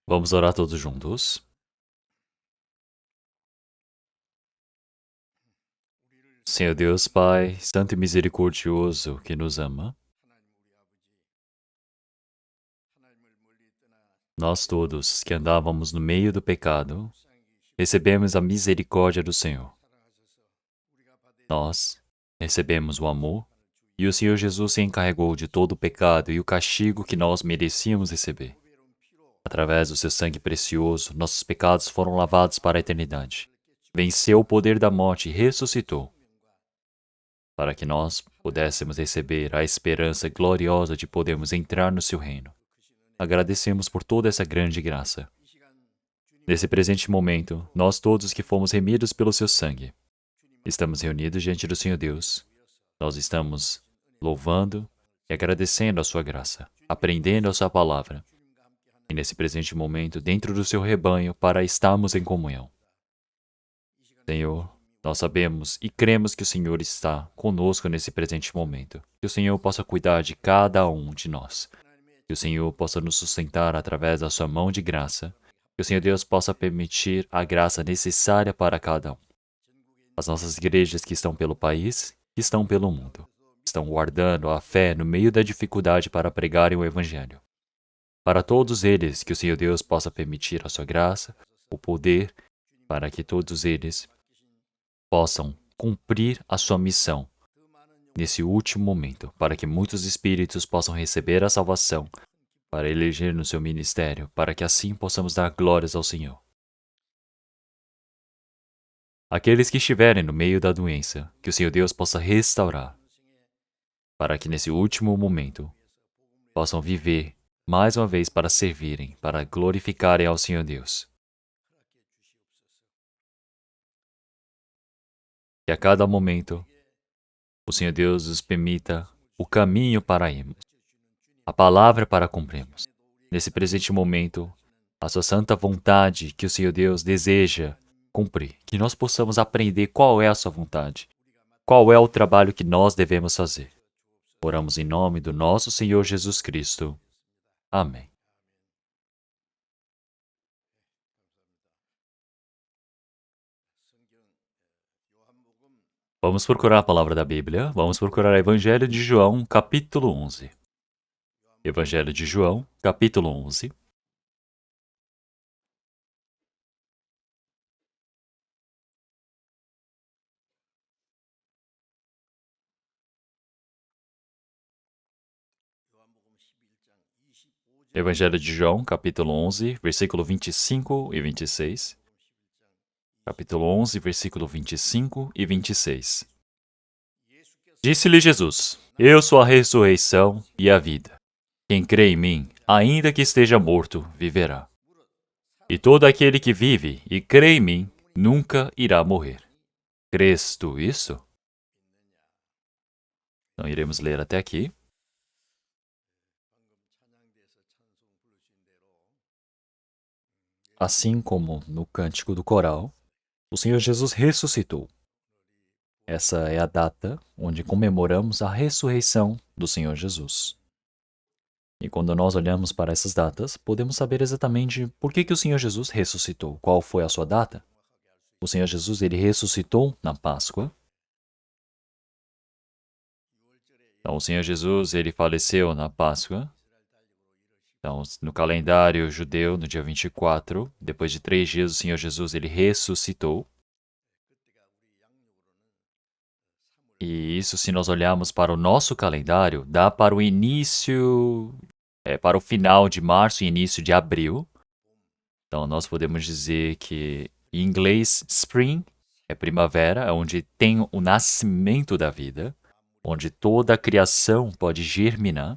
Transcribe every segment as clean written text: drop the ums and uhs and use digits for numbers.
Vamos orar todos juntos. Senhor Deus, Pai, santo e misericordioso, que nos ama, nós todos que andávamos no meio do pecado, recebemos a misericórdia do Senhor. Nós recebemos o amor e o Senhor Jesus se encarregou de todo o pecado e o castigo que nós merecíamos receber. Através do seu sangue precioso, nossos pecados foram lavados para a eternidade. Venceu o poder da morte e ressuscitou, para que nós pudéssemos receber a esperança gloriosa de podermos entrar no seu reino. Agradecemos por toda essa grande graça. Nesse presente momento, nós todos que fomos remidos pelo seu sangue, estamos reunidos diante do Senhor Deus. Nós estamos louvando e agradecendo a sua graça, aprendendo a sua palavra. E nesse presente momento, dentro do seu rebanho, para estarmos em comunhão. Senhor, nós sabemos e cremos que o Senhor está conosco nesse presente momento. Que o Senhor possa cuidar de cada um de nós. Que o Senhor possa nos sustentar através da sua mão de graça. Que o Senhor Deus possa permitir a graça necessária para cada um. As nossas igrejas que estão pelo país, que estão pelo mundo, estão guardando a fé no meio da dificuldade para pregarem o Evangelho. Para todos eles, que o Senhor Deus possa permitir a sua graça, o poder, para que todos eles possam cumprir a sua missão nesse último momento, para que muitos espíritos possam receber a salvação, para eleger no seu ministério, para que assim possamos dar glórias ao Senhor. Aqueles que estiverem no meio da doença, que o Senhor Deus possa restaurar, para que nesse último momento possam viver mais uma vez para servirem, para glorificarem ao Senhor Deus. Que a cada momento o Senhor Deus nos permita o caminho para irmos, a palavra para cumprirmos. Nesse presente momento, a sua santa vontade que o Senhor Deus deseja cumprir, que nós possamos aprender qual é a sua vontade, qual é o trabalho que nós devemos fazer. Oramos em nome do nosso Senhor Jesus Cristo. Amém. Vamos procurar a palavra da Bíblia, vamos procurar o Evangelho de João, capítulo 11. Evangelho de João, capítulo 11. Evangelho de João, capítulo 11, versículo 25 e 26. Capítulo 11, versículo 25 e 26. Disse-lhe Jesus: Eu sou a ressurreição e a vida. Quem crê em mim, ainda que esteja morto, viverá. E todo aquele que vive e crê em mim, nunca irá morrer. Crês tu isso? Então iremos ler até aqui. Assim como no cântico do coral, o Senhor Jesus ressuscitou. Essa é a data onde comemoramos a ressurreição do Senhor Jesus. E quando nós olhamos para essas datas, podemos saber exatamente por que o Senhor Jesus ressuscitou, qual foi a sua data. O Senhor Jesus ele ressuscitou na Páscoa. Então, o Senhor Jesus ele faleceu na Páscoa. Então, no calendário judeu, no dia 24, depois de 3 dias, o Senhor Jesus ele ressuscitou. E isso, se nós olharmos para o nosso calendário, dá para o início, para o final de março e início de abril. Então, nós podemos dizer que, em inglês, spring é primavera, é onde tem o nascimento da vida, onde toda a criação pode germinar,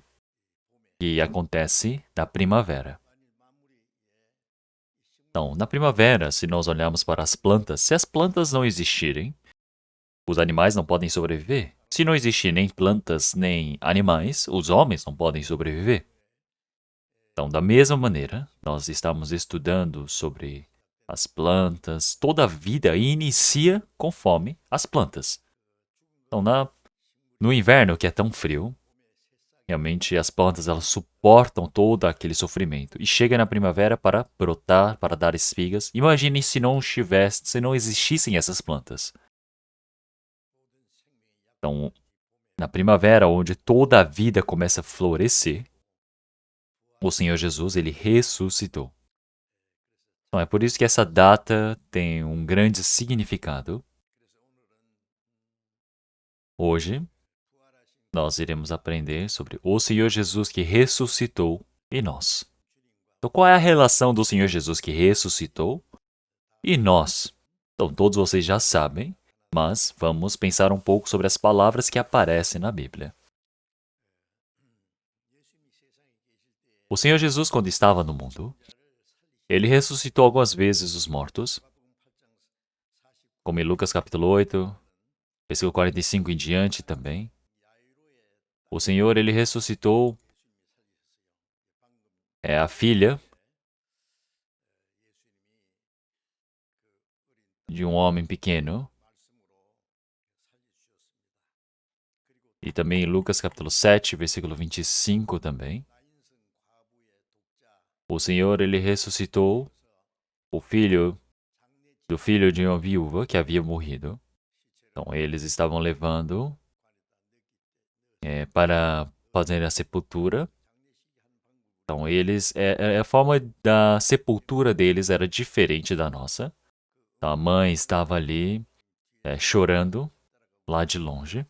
e acontece na primavera. Então, na primavera, se nós olharmos para as plantas, se as plantas não existirem, os animais não podem sobreviver. Se não existir nem plantas nem animais, os homens não podem sobreviver. Então, da mesma maneira, nós estamos estudando sobre as plantas, toda a vida inicia conforme as plantas. Então, no inverno, que é tão frio, Realmente as plantas elas suportam todo aquele sofrimento e chega na primavera para brotar, para dar espigas. Imagine se não tivesse, se não existissem essas plantas. Então, na primavera, onde toda a vida começa a florescer, o Senhor Jesus ele ressuscitou. Então é por isso que essa data tem um grande significado. Hoje nós iremos aprender sobre o Senhor Jesus que ressuscitou e nós. Então, qual é a relação do Senhor Jesus que ressuscitou e nós? Então, todos vocês já sabem, mas vamos pensar um pouco sobre as palavras que aparecem na Bíblia. O Senhor Jesus, quando estava no mundo, ele ressuscitou algumas vezes os mortos, como em Lucas capítulo 8, versículo 45 em diante também. O Senhor, ele ressuscitou a filha de um homem pequeno. E também em Lucas capítulo 7, versículo 25 também. O Senhor, ele ressuscitou o filho de uma viúva que havia morrido. Então, eles estavam levando para fazer a sepultura. Então, a forma da sepultura deles era diferente da nossa. Então, a mãe estava ali chorando lá de longe.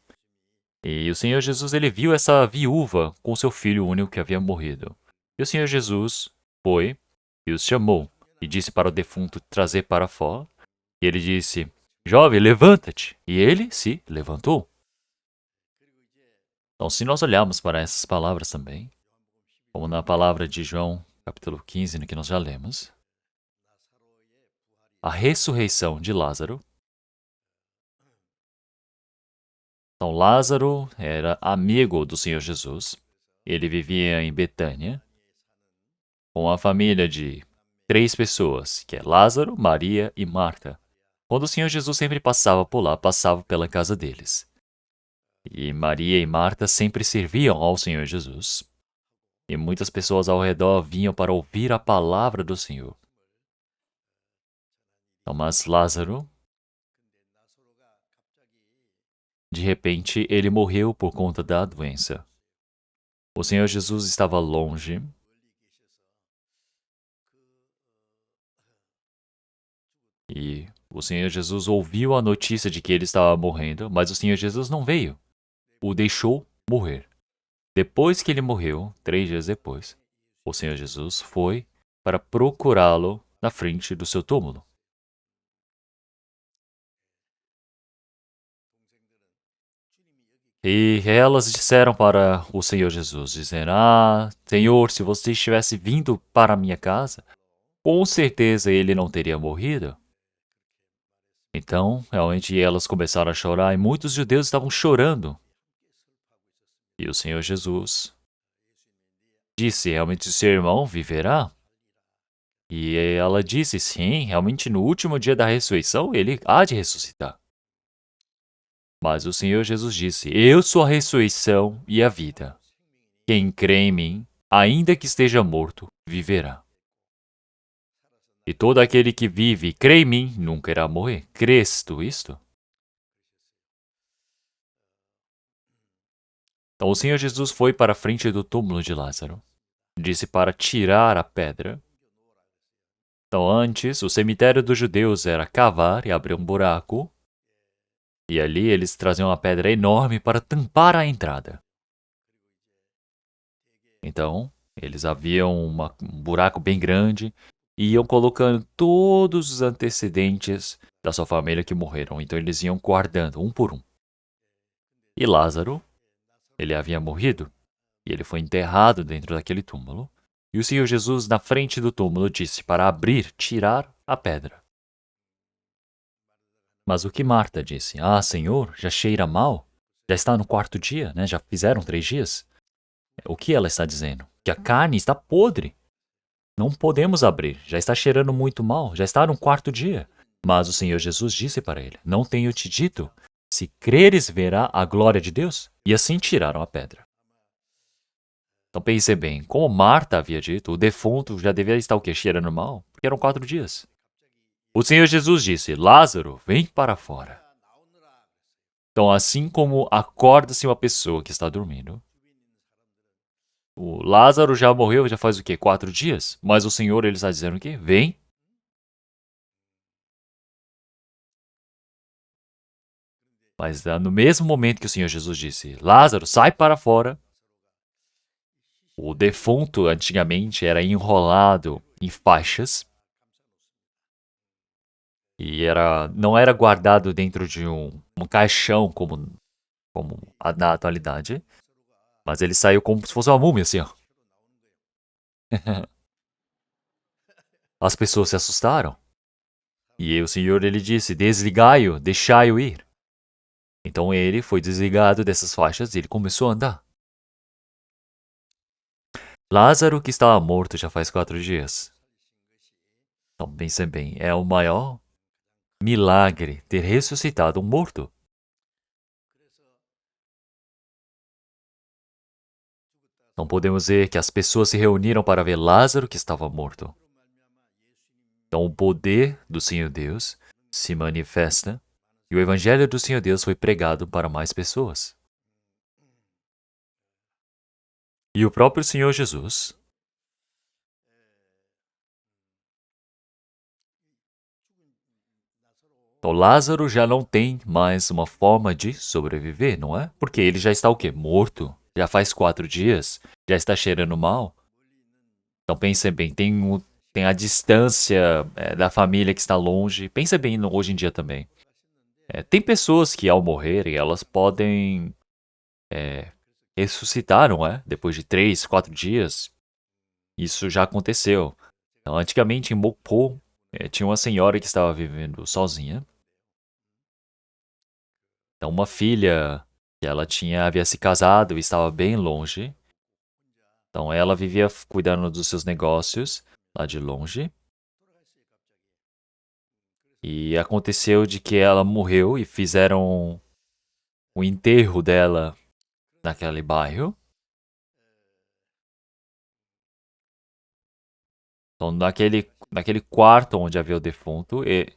E o Senhor Jesus, ele viu essa viúva com seu filho único que havia morrido. E o Senhor Jesus foi e os chamou e disse para o defunto trazer para fora. E ele disse, jovem, levanta-te. E ele se levantou. Então, se nós olharmos para essas palavras também, como na palavra de João, capítulo 15, no que nós já lemos, a ressurreição de Lázaro. Então, Lázaro era amigo do Senhor Jesus. Ele vivia em Betânia, com a família de 3 pessoas, que é Lázaro, Maria e Marta. Quando o Senhor Jesus sempre passava por lá, passava pela casa deles. E Maria e Marta sempre serviam ao Senhor Jesus. E muitas pessoas ao redor vinham para ouvir a palavra do Senhor. Então, mas Lázaro, de repente, ele morreu por conta da doença. O Senhor Jesus estava longe. E o Senhor Jesus ouviu a notícia de que ele estava morrendo, mas o Senhor Jesus não veio. O deixou morrer. Depois que ele morreu, 3 dias depois, o Senhor Jesus foi para procurá-lo na frente do seu túmulo. E elas disseram para o Senhor Jesus, dizendo, Senhor, se você estivesse vindo para a minha casa, com certeza ele não teria morrido. Então, realmente elas começaram a chorar e muitos judeus estavam chorando. E o Senhor Jesus disse, realmente seu irmão viverá? E ela disse, sim, realmente no último dia da ressurreição ele há de ressuscitar. Mas o Senhor Jesus disse, eu sou a ressurreição e a vida. Quem crê em mim, ainda que esteja morto, viverá. E todo aquele que vive e crê em mim, nunca irá morrer. Crês tu isto? Então o Senhor Jesus foi para a frente do túmulo de Lázaro. Disse para tirar a pedra. Então antes, o cemitério dos judeus era cavar e abrir um buraco. E ali eles traziam uma pedra enorme para tampar a entrada. Então, eles haviam um buraco bem grande e iam colocando todos os antecedentes da sua família que morreram. Então, eles iam guardando um por um. E Lázaro, ele havia morrido e ele foi enterrado dentro daquele túmulo. E o Senhor Jesus, na frente do túmulo, disse para abrir, tirar a pedra. Mas o que Marta disse? Senhor, já cheira mal? Já está no 4º dia, né? Já fizeram 3 dias? O que ela está dizendo? Que a carne está podre. Não podemos abrir, já está cheirando muito mal, já está no 4º dia. Mas o Senhor Jesus disse para ele, não tenho te dito, se creres verá a glória de Deus? E assim tiraram a pedra. Então pense bem, como Marta havia dito, o defunto já devia estar o quê? Cheirando mal? Porque eram 4 dias. O Senhor Jesus disse, Lázaro, vem para fora. Então, assim como acorda-se uma pessoa que está dormindo, o Lázaro já morreu, já faz o quê? 4 dias? Mas o Senhor, ele está dizendo o quê? Vem. Mas no mesmo momento que o Senhor Jesus disse, Lázaro, sai para fora, o defunto antigamente era enrolado em faixas e não era guardado dentro de um caixão como na atualidade, mas ele saiu como se fosse uma múmia, assim, ó. As pessoas se assustaram. E o Senhor, ele disse, desligai-o, deixai-o ir. Então ele foi desligado dessas faixas e ele começou a andar. Lázaro, que estava morto já faz 4 dias. Então pensem bem, é o maior milagre ter ressuscitado um morto. Não podemos dizer que as pessoas se reuniram para ver Lázaro que estava morto. Então o poder do Senhor Deus se manifesta e o evangelho do Senhor Deus foi pregado para mais pessoas. E o próprio Senhor Jesus, então Lázaro já não tem mais uma forma de sobreviver, não é? Porque ele já está o quê? Morto. Já faz 4 dias, já está cheirando mal. Então pensem bem, tem a distância da família que está longe. Pensa bem hoje em dia também. Tem pessoas que ao morrerem, elas podem ressuscitar, não é? Depois de 3, 4 dias. Isso já aconteceu. Então, antigamente em Mokpo, tinha uma senhora que estava vivendo sozinha. Então uma filha que ela havia se casado e estava bem longe. Então ela vivia cuidando dos seus negócios lá de longe. E aconteceu de que ela morreu e fizeram o enterro dela naquele bairro. Então naquele quarto onde havia o defunto, e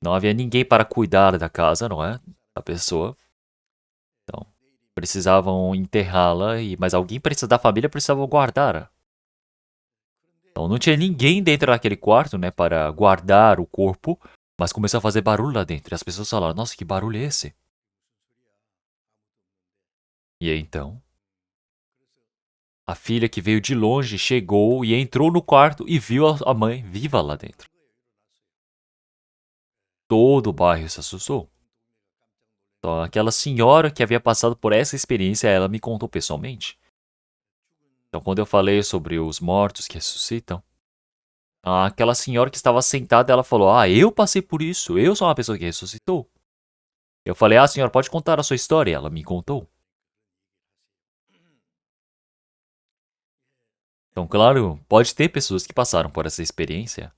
não havia ninguém para cuidar da casa, não é? Da pessoa. Então precisavam enterrá-la, mas alguém da família precisava guardar. Então não tinha ninguém dentro daquele quarto, né, para guardar o corpo, mas começou a fazer barulho lá dentro. E as pessoas falaram: Nossa, que barulho é esse? E aí então, a filha que veio de longe chegou e entrou no quarto e viu a mãe viva lá dentro. Todo o bairro se assustou. Então, aquela senhora que havia passado por essa experiência, ela me contou pessoalmente. Então, quando eu falei sobre os mortos que ressuscitam, aquela senhora que estava sentada, ela falou: eu passei por isso, eu sou uma pessoa que ressuscitou. Eu falei: senhora, pode contar a sua história? Ela me contou. Então, claro, pode ter pessoas que passaram por essa experiência.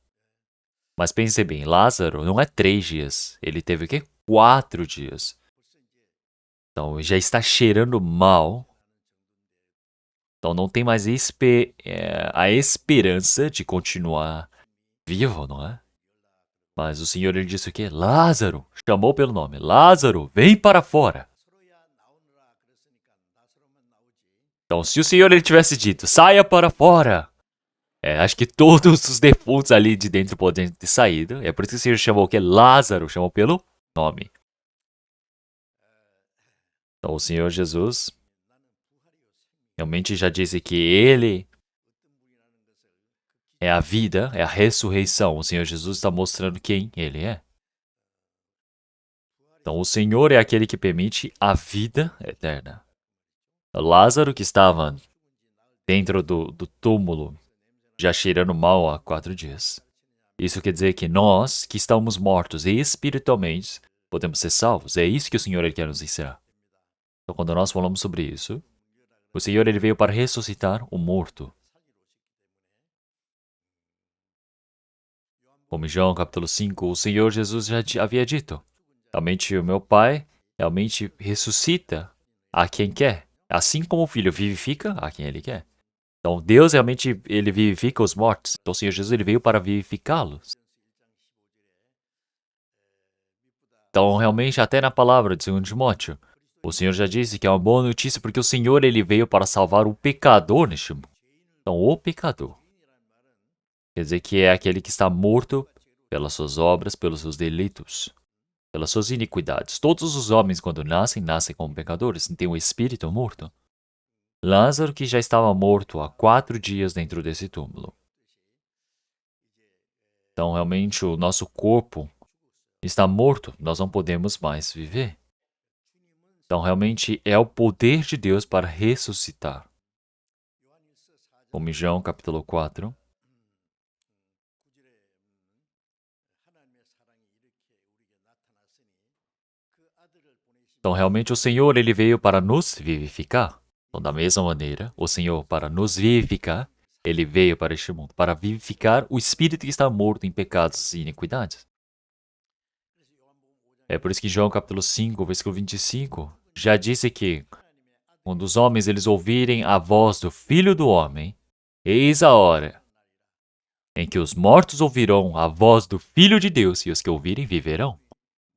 Mas pense bem, Lázaro não é 3 dias. Ele teve o quê? 4 dias. Então, já está cheirando mal. Então, não tem mais a esperança de continuar vivo, não é? Mas o Senhor ele disse o quê? Lázaro! Chamou pelo nome. Lázaro, vem para fora. Então, se o Senhor ele tivesse dito, saia para fora, acho que todos os defuntos ali de dentro podem ter saído. É por isso que o Senhor chamou o quê? Lázaro, chamou pelo nome. Então, o Senhor Jesus realmente já disse que Ele é a vida, é a ressurreição. O Senhor Jesus está mostrando quem Ele é. Então, o Senhor é aquele que permite a vida eterna. Lázaro, que estava dentro do túmulo, já cheirando mal há 4 dias. Isso quer dizer que nós, que estamos mortos espiritualmente, podemos ser salvos. É isso que o Senhor ele quer nos ensinar. Então, quando nós falamos sobre isso, o Senhor ele veio para ressuscitar o morto. Como em João capítulo 5, o Senhor Jesus já havia dito: realmente o meu Pai realmente ressuscita a quem quer. Assim como o Filho vivifica a quem Ele quer. Então, Deus realmente, Ele vivifica os mortos. Então, o Senhor Jesus, Ele veio para vivificá-los. Então, realmente, até na palavra de 2 Timóteo, o Senhor já disse que é uma boa notícia porque o Senhor, Ele veio para salvar o pecador neste mundo. Então, o pecador. Quer dizer que é aquele que está morto pelas suas obras, pelos seus delitos, pelas suas iniquidades. Todos os homens, quando nascem, nascem como pecadores, têm um espírito morto. Lázaro, que já estava morto há 4 dias dentro desse túmulo. Então, realmente, o nosso corpo está morto, nós não podemos mais viver. Então, realmente, é o poder de Deus para ressuscitar. Como em João capítulo 4. Então, realmente, o Senhor, Ele veio para nos vivificar. Então, da mesma maneira, o Senhor, para nos vivificar, Ele veio para este mundo, para vivificar o espírito que está morto em pecados e iniquidades. É por isso que João capítulo 5, versículo 25, já disse que quando os homens eles ouvirem a voz do Filho do Homem, eis a hora em que os mortos ouvirão a voz do Filho de Deus e os que ouvirem viverão.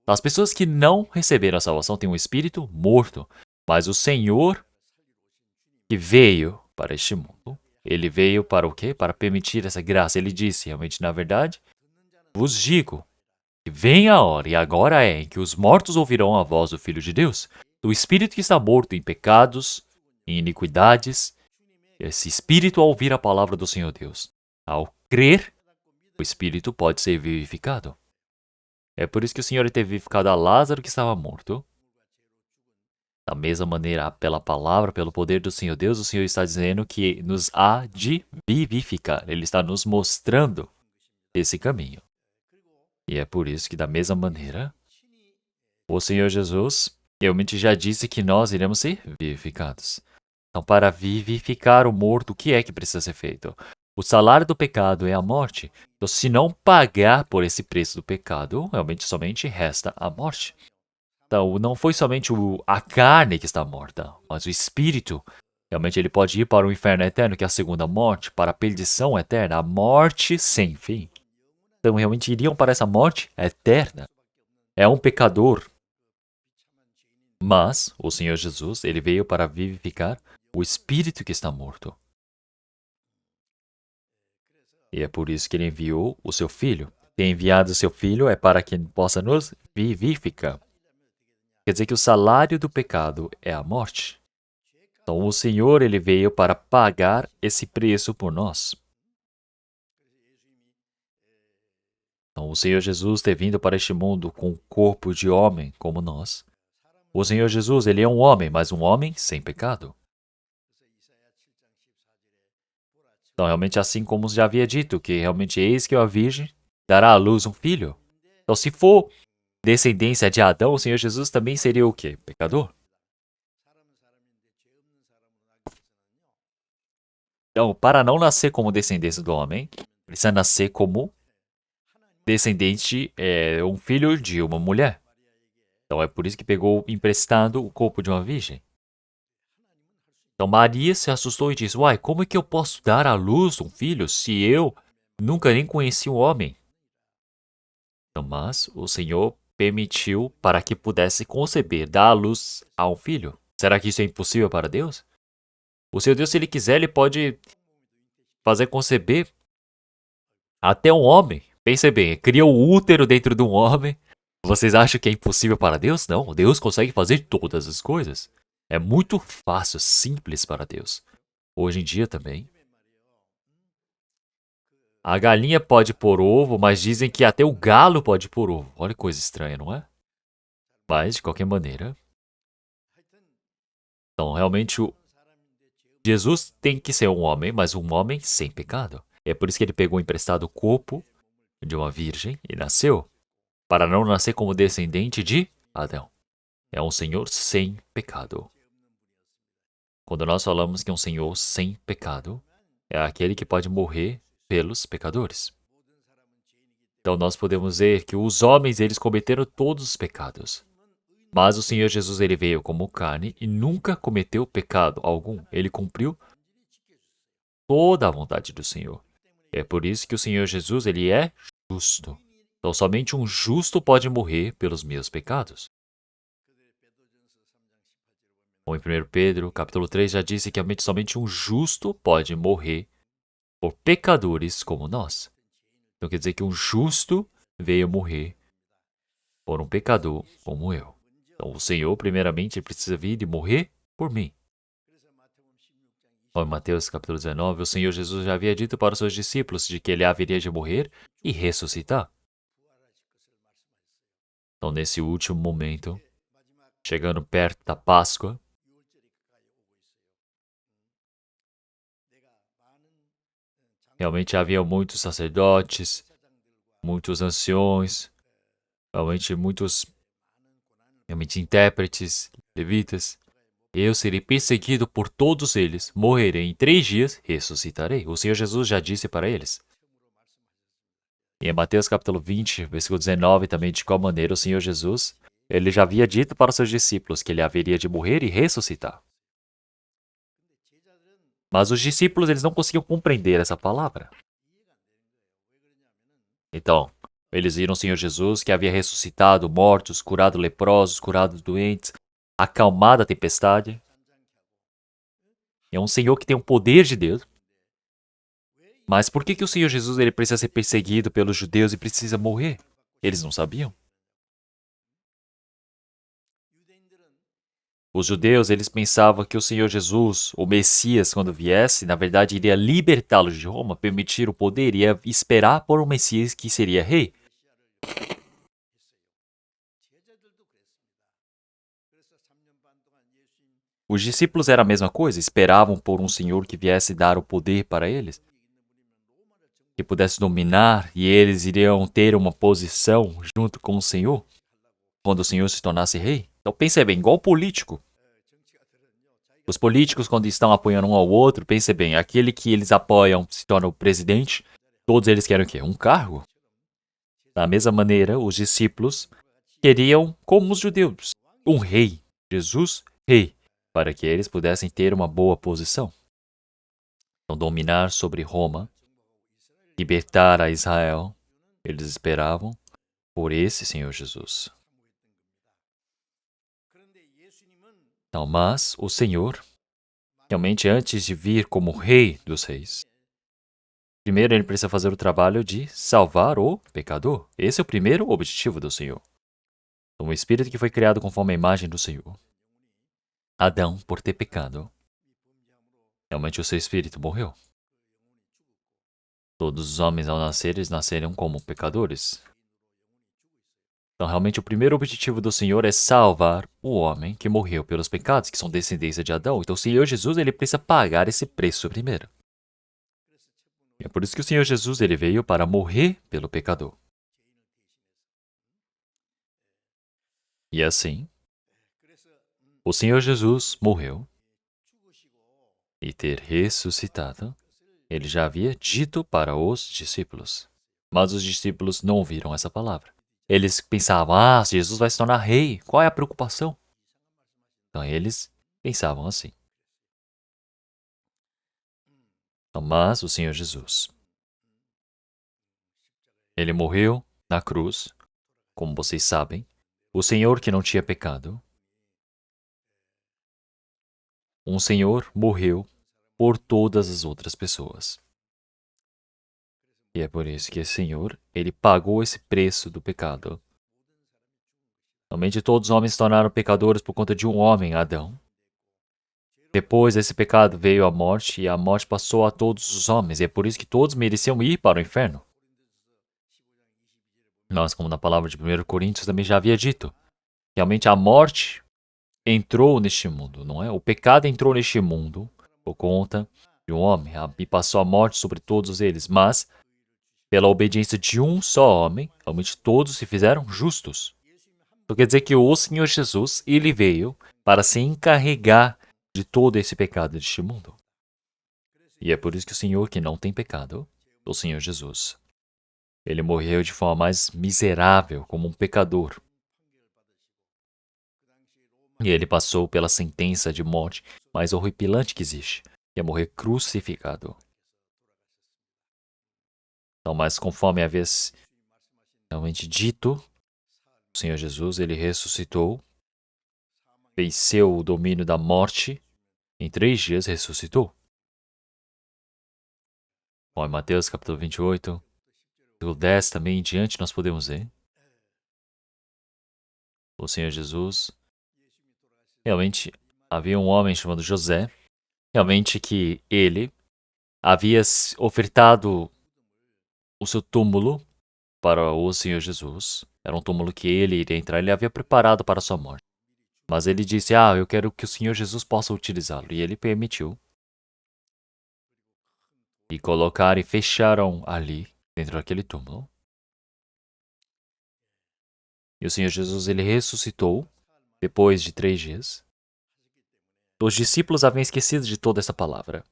As pessoas que não receberam a salvação têm um espírito morto, mas o Senhor que veio para este mundo, ele veio para o quê? Para permitir essa graça. Ele disse, realmente, na verdade, vos digo que vem a hora, e agora é, em que os mortos ouvirão a voz do Filho de Deus, do espírito que está morto em pecados, em iniquidades. Esse espírito, ao ouvir a palavra do Senhor Deus, ao crer, o espírito pode ser vivificado. É por isso que o Senhor teve vivificado a Lázaro que estava morto. Da mesma maneira, pela palavra, pelo poder do Senhor Deus, o Senhor está dizendo que nos há de vivificar. Ele está nos mostrando esse caminho. E é por isso que, da mesma maneira, o Senhor Jesus realmente já disse que nós iremos ser vivificados. Então, para vivificar o morto, o que é que precisa ser feito? O salário do pecado é a morte. Então, se não pagar por esse preço do pecado, realmente somente resta a morte. Então, não foi somente a carne que está morta, mas o espírito. Realmente ele pode ir para o inferno eterno, que é a segunda morte, para a perdição eterna, a morte sem fim. Então, realmente iriam para essa morte eterna. É um pecador. Mas o Senhor Jesus, ele veio para vivificar o espírito que está morto. E é por isso que ele enviou o seu filho. Ter enviado o seu filho é para que ele possa nos vivificar. Quer dizer que o salário do pecado é a morte. Então o Senhor ele veio para pagar esse preço por nós. Então o Senhor Jesus ter vindo para este mundo com um corpo de homem como nós. O Senhor Jesus ele é um homem, mas um homem sem pecado. Então realmente assim como já havia dito, que realmente eis que a Virgem dará à luz um filho. Então se for descendência de Adão, o Senhor Jesus também seria o quê? Pecador. Então, para não nascer como descendência do homem, precisa nascer como descendente, um filho de uma mulher. Então é por isso que pegou emprestado o corpo de uma virgem. Então Maria se assustou e disse: Uai, como é que eu posso dar à luz um filho se eu nunca nem conheci um homem? Então, mas o Senhor permitiu para que pudesse conceber, dar à luz a um filho. Será que isso é impossível para Deus? O seu Deus, se ele quiser, ele pode fazer conceber até um homem. Pense bem, cria um útero dentro de um homem. Vocês acham que é impossível para Deus? Não, Deus consegue fazer todas as coisas. É muito fácil, simples para Deus. Hoje em dia também. A galinha pode pôr ovo, mas dizem que até o galo pode pôr ovo. Olha que coisa estranha, não é? Mas, de qualquer maneira. Então, realmente, Jesus tem que ser um homem, mas um homem sem pecado. É por isso que ele pegou emprestado o corpo de uma virgem e nasceu, para não nascer como descendente de Adão. É um Senhor sem pecado. Quando nós falamos que é um Senhor sem pecado, é aquele que pode morrer pelos pecadores. Então nós podemos ver que os homens eles cometeram todos os pecados. Mas o Senhor Jesus, ele veio como carne e nunca cometeu pecado algum. Ele cumpriu toda a vontade do Senhor. É por isso que o Senhor Jesus, ele é justo. Então, somente um justo pode morrer pelos meus pecados. Como em 1 Pedro, capítulo 3, já disse que somente um justo pode morrer por pecadores como nós. Então, quer dizer que um justo veio morrer por um pecador como eu. Então, o Senhor, primeiramente, precisa vir e morrer por mim. Em Mateus capítulo 19, o Senhor Jesus já havia dito para os seus discípulos de que ele haveria de morrer e ressuscitar. Então, nesse último momento, chegando perto da Páscoa, realmente havia muitos sacerdotes, muitos anciões, realmente muitos intérpretes, levitas. Eu serei perseguido por todos eles, morrerei em 3 dias, ressuscitarei. O Senhor Jesus já disse para eles. E em Mateus capítulo 20, versículo 19, também de qual maneira o Senhor Jesus, ele já havia dito para os seus discípulos que ele haveria de morrer e ressuscitar. Mas os discípulos, eles não conseguiam compreender essa palavra. Então, eles viram o Senhor Jesus que havia ressuscitado mortos, curado leprosos, curado doentes, acalmado a tempestade. É um Senhor que tem o poder de Deus. Mas por que o Senhor Jesus ele precisa ser perseguido pelos judeus e precisa morrer? Eles não sabiam. Os judeus, eles pensavam que o Senhor Jesus, o Messias, quando viesse, na verdade iria libertá-los de Roma, permitir o poder, ia esperar por um Messias que seria rei. Os discípulos eram a mesma coisa, esperavam por um Senhor que viesse dar o poder para eles, que pudesse dominar e eles iriam ter uma posição junto com o Senhor, quando o Senhor se tornasse rei. Então pense bem, igual político. Os políticos, quando estão apoiando um ao outro, pense bem, aquele que eles apoiam se torna o presidente, todos eles querem o quê? Um cargo. Da mesma maneira, os discípulos queriam, como os judeus, um rei, Jesus, rei, para que eles pudessem ter uma boa posição. Então, dominar sobre Roma, libertar a Israel, eles esperavam por esse Senhor Jesus. Então, mas o Senhor, realmente antes de vir como rei dos reis, primeiro ele precisa fazer o trabalho de salvar o pecador. Esse é o primeiro objetivo do Senhor. Então, o espírito que foi criado conforme a imagem do Senhor, Adão, por ter pecado, realmente o seu espírito morreu. Todos os homens, ao nascer, eles nasceram como pecadores. Então, realmente, o primeiro objetivo do Senhor é salvar o homem que morreu pelos pecados, que são descendência de Adão. Então, o Senhor Jesus, ele precisa pagar esse preço primeiro. E é por isso que o Senhor Jesus, ele veio para morrer pelo pecador. E assim, o Senhor Jesus morreu e ter ressuscitado, ele já havia dito para os discípulos. Mas os discípulos não ouviram essa palavra. Eles pensavam, Jesus vai se tornar rei, qual é a preocupação? Então eles pensavam assim. Mas o Senhor Jesus, ele morreu na cruz, como vocês sabem, o Senhor que não tinha pecado, um Senhor morreu por todas as outras pessoas. E é por isso que o Senhor, ele pagou esse preço do pecado. Somente todos os homens se tornaram pecadores por conta de um homem, Adão. Depois desse pecado veio a morte, e a morte passou a todos os homens, e é por isso que todos mereciam ir para o inferno. Nós, como na palavra de 1 Coríntios também já havia dito, realmente a morte entrou neste mundo, não é? O pecado entrou neste mundo por conta de um homem, e passou a morte sobre todos eles, mas pela obediência de um só homem, realmente todos se fizeram justos. Então quer dizer que o Senhor Jesus, ele veio para se encarregar de todo esse pecado deste mundo. E é por isso que o Senhor que não tem pecado, o Senhor Jesus, ele morreu de forma mais miserável, como um pecador. E ele passou pela sentença de morte mais horripilante que existe, que é morrer crucificado. Então, mas conforme havia realmente dito, o Senhor Jesus, ele ressuscitou, venceu o domínio da morte, em 3 dias ressuscitou. Bom, em Mateus capítulo 28, versículo 10 também em diante, nós podemos ver o Senhor Jesus. Realmente, havia um homem chamado José, realmente que ele havia ofertado o seu túmulo para o Senhor Jesus. Era um túmulo que ele iria entrar, ele havia preparado para a sua morte. Mas ele disse, eu quero que o Senhor Jesus possa utilizá-lo. E ele permitiu. E colocaram e fecharam ali, dentro daquele túmulo. E o Senhor Jesus, ele ressuscitou, depois de 3 dias. Os discípulos haviam esquecido de toda essa palavra.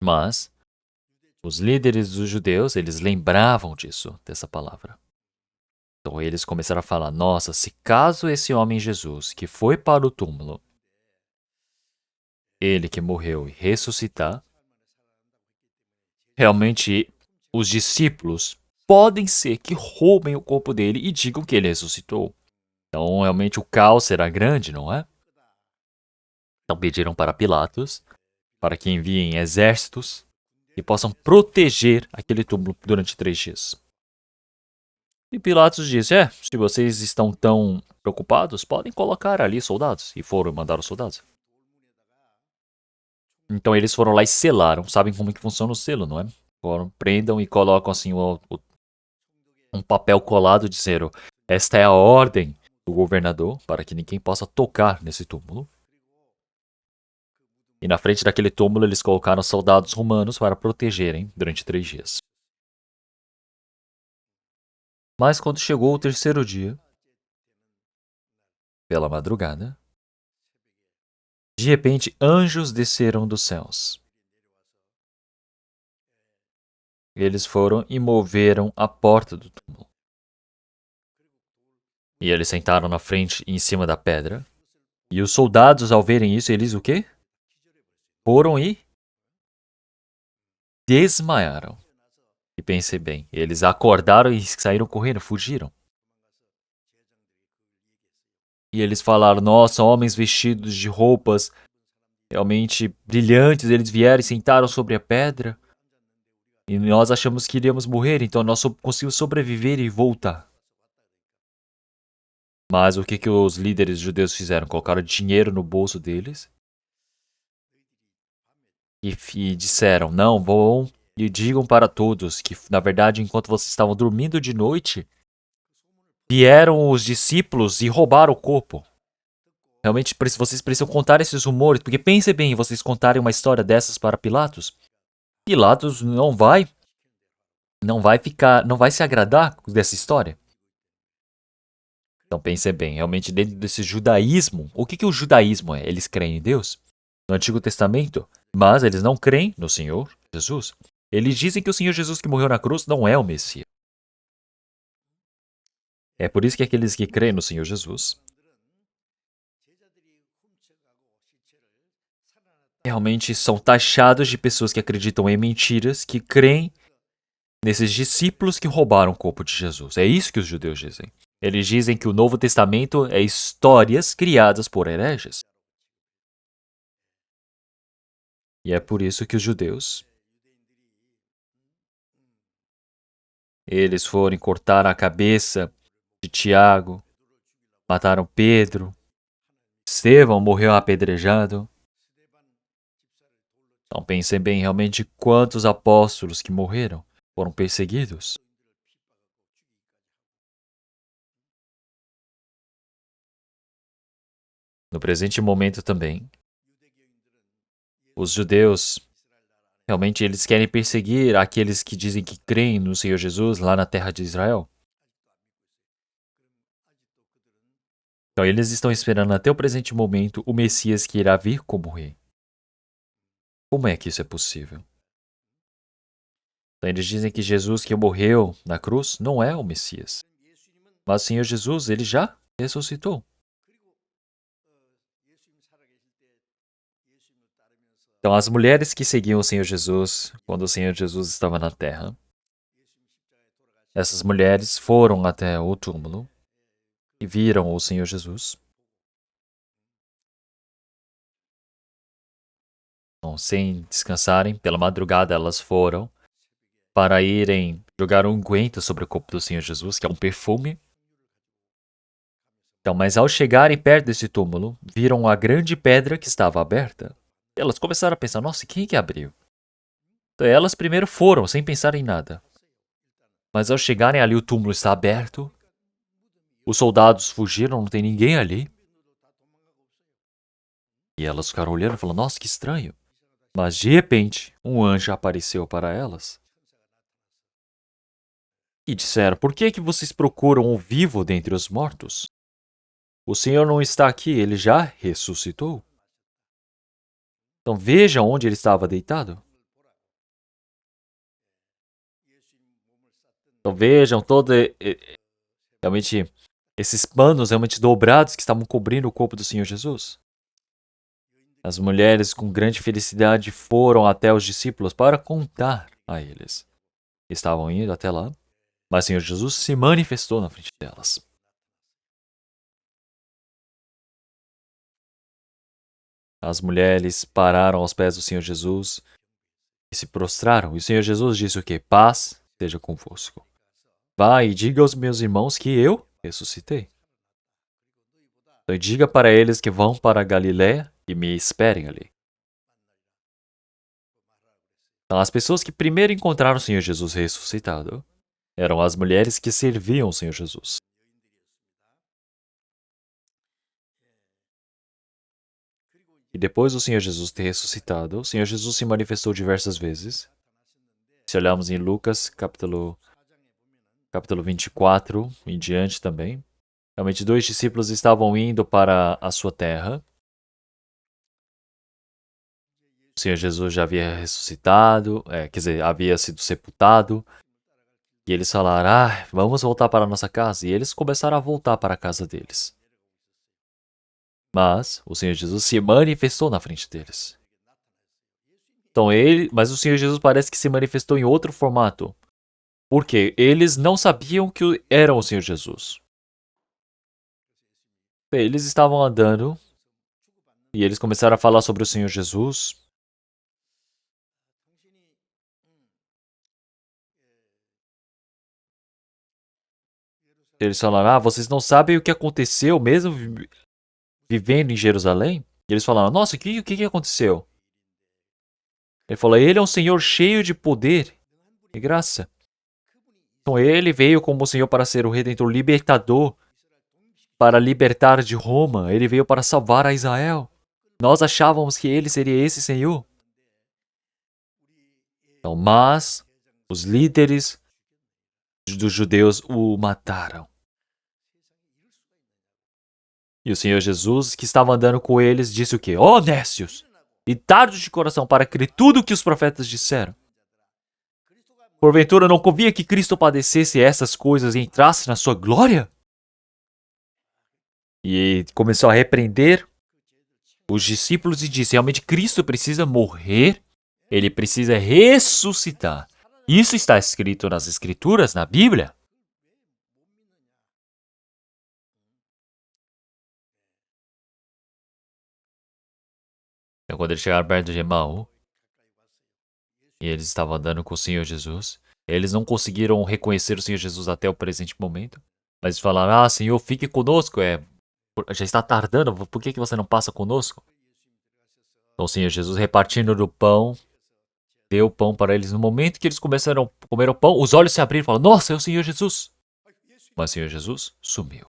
Mas, os líderes dos judeus, eles lembravam disso, dessa palavra. Então eles começaram a falar, nossa, se caso esse homem Jesus, que foi para o túmulo, ele que morreu e ressuscitar, realmente os discípulos podem ser que roubem o corpo dele e digam que ele ressuscitou. Então realmente o caos será grande, não é? Então pediram para Pilatos, para que enviem exércitos que possam proteger aquele túmulo durante 3 dias. E Pilatos disse, se vocês estão tão preocupados, podem colocar ali soldados. E foram mandar os soldados. Então eles foram lá e selaram. Sabem como que funciona o selo, não é? Prendam e colocam assim um papel colado dizendo, esta é a ordem do governador para que ninguém possa tocar nesse túmulo. E na frente daquele túmulo eles colocaram soldados romanos para protegerem durante 3 dias. Mas quando chegou o terceiro dia, pela madrugada, de repente anjos desceram dos céus. Eles foram e moveram a porta do túmulo. E eles sentaram na frente e em cima da pedra. E os soldados, ao verem isso, eles o quê? Foram e desmaiaram. E pensei bem, eles acordaram e saíram correndo, fugiram. E eles falaram, nossa, homens vestidos de roupas realmente brilhantes, eles vieram e sentaram sobre a pedra. E nós achamos que iríamos morrer, então nós conseguimos sobreviver e voltar. Mas o que os líderes judeus fizeram? Colocaram dinheiro no bolso deles e disseram, não, vão e digam para todos que, na verdade, enquanto vocês estavam dormindo de noite, vieram os discípulos e roubaram o corpo. Realmente, vocês precisam contar esses rumores, porque pense bem, vocês contarem uma história dessas para Pilatos. Pilatos não vai se agradar dessa história. Então pense bem, realmente dentro desse judaísmo, o que o judaísmo é? Eles creem em Deus, no Antigo Testamento, mas eles não creem no Senhor Jesus. Eles dizem que o Senhor Jesus que morreu na cruz não é o Messias. É por isso que aqueles que creem no Senhor Jesus realmente são taxados de pessoas que acreditam em mentiras, que creem nesses discípulos que roubaram o corpo de Jesus. É isso que os judeus dizem. Eles dizem que o Novo Testamento é histórias criadas por hereges. E é por isso que os judeus, eles foram cortar a cabeça de Tiago, mataram Pedro, Estevão morreu apedrejado. Então pensem bem realmente quantos apóstolos que morreram, foram perseguidos. No presente momento também, os judeus, realmente eles querem perseguir aqueles que dizem que creem no Senhor Jesus lá na terra de Israel. Então eles estão esperando até o presente momento o Messias que irá vir como rei. Como é que isso é possível? Então eles dizem que Jesus que morreu na cruz não é o Messias. Mas o Senhor Jesus, ele já ressuscitou. Então, as mulheres que seguiam o Senhor Jesus quando o Senhor Jesus estava na terra, essas mulheres foram até o túmulo e viram o Senhor Jesus. Então, sem descansarem, pela madrugada elas foram para irem jogar unguento sobre o corpo do Senhor Jesus, que é um perfume. Então, mas ao chegarem perto desse túmulo, viram a grande pedra que estava aberta. Elas começaram a pensar, nossa, quem que abriu? Então, elas primeiro foram, sem pensar em nada. Mas ao chegarem ali, o túmulo está aberto. Os soldados fugiram, não tem ninguém ali. E elas ficaram olhando e falaram, nossa, que estranho. Mas de repente, um anjo apareceu para elas. E disseram, por que vocês procuram o vivo dentre os mortos? O Senhor não está aqui, ele já ressuscitou. Então vejam onde ele estava deitado. Então vejam realmente esses panos realmente dobrados que estavam cobrindo o corpo do Senhor Jesus. As mulheres com grande felicidade foram até os discípulos para contar a eles. Estavam indo até lá, mas o Senhor Jesus se manifestou na frente delas. As mulheres pararam aos pés do Senhor Jesus e se prostraram. E o Senhor Jesus disse o quê? Paz seja convosco. Vá e diga aos meus irmãos que eu ressuscitei. Então diga para eles que vão para a Galiléia e me esperem ali. Então, as pessoas que primeiro encontraram o Senhor Jesus ressuscitado eram as mulheres que serviam o Senhor Jesus. E depois do Senhor Jesus ter ressuscitado, o Senhor Jesus se manifestou diversas vezes. Se olharmos em Lucas, capítulo 24 em diante também, realmente 2 discípulos estavam indo para a sua terra. O Senhor Jesus já havia ressuscitado, havia sido sepultado. E eles falaram, vamos voltar para a nossa casa. E eles começaram a voltar para a casa deles. Mas o Senhor Jesus se manifestou na frente deles. Então mas o Senhor Jesus parece que se manifestou em outro formato. Porque eles não sabiam que eram o Senhor Jesus. Eles estavam andando e eles começaram a falar sobre o Senhor Jesus. Eles falaram, vocês não sabem o que aconteceu mesmo vivendo em Jerusalém? E eles falaram, nossa, o que aconteceu? Ele falou, ele é um Senhor cheio de poder e graça. Então ele veio como o Senhor para ser o Redentor libertador, para libertar de Roma. Ele veio para salvar a Israel. Nós achávamos que ele seria esse Senhor. Então, mas os líderes dos judeus o mataram. E o Senhor Jesus, que estava andando com eles, disse o quê? Ó, nécios! E tardos de coração para crer tudo o que os profetas disseram. Porventura não convinha que Cristo padecesse essas coisas e entrasse na sua glória? E começou a repreender os discípulos e disse, realmente Cristo precisa morrer, ele precisa ressuscitar. Isso está escrito nas Escrituras, na Bíblia. Então, quando eles chegaram perto de Emaú, e eles estavam andando com o Senhor Jesus, eles não conseguiram reconhecer o Senhor Jesus até o presente momento, mas falaram, Senhor, fique conosco, já está tardando, por que você não passa conosco? Então o Senhor Jesus, repartindo do pão, deu o pão para eles. No momento que eles começaram a comer o pão, os olhos se abriram e falaram, nossa, é o Senhor Jesus. Mas o Senhor Jesus sumiu.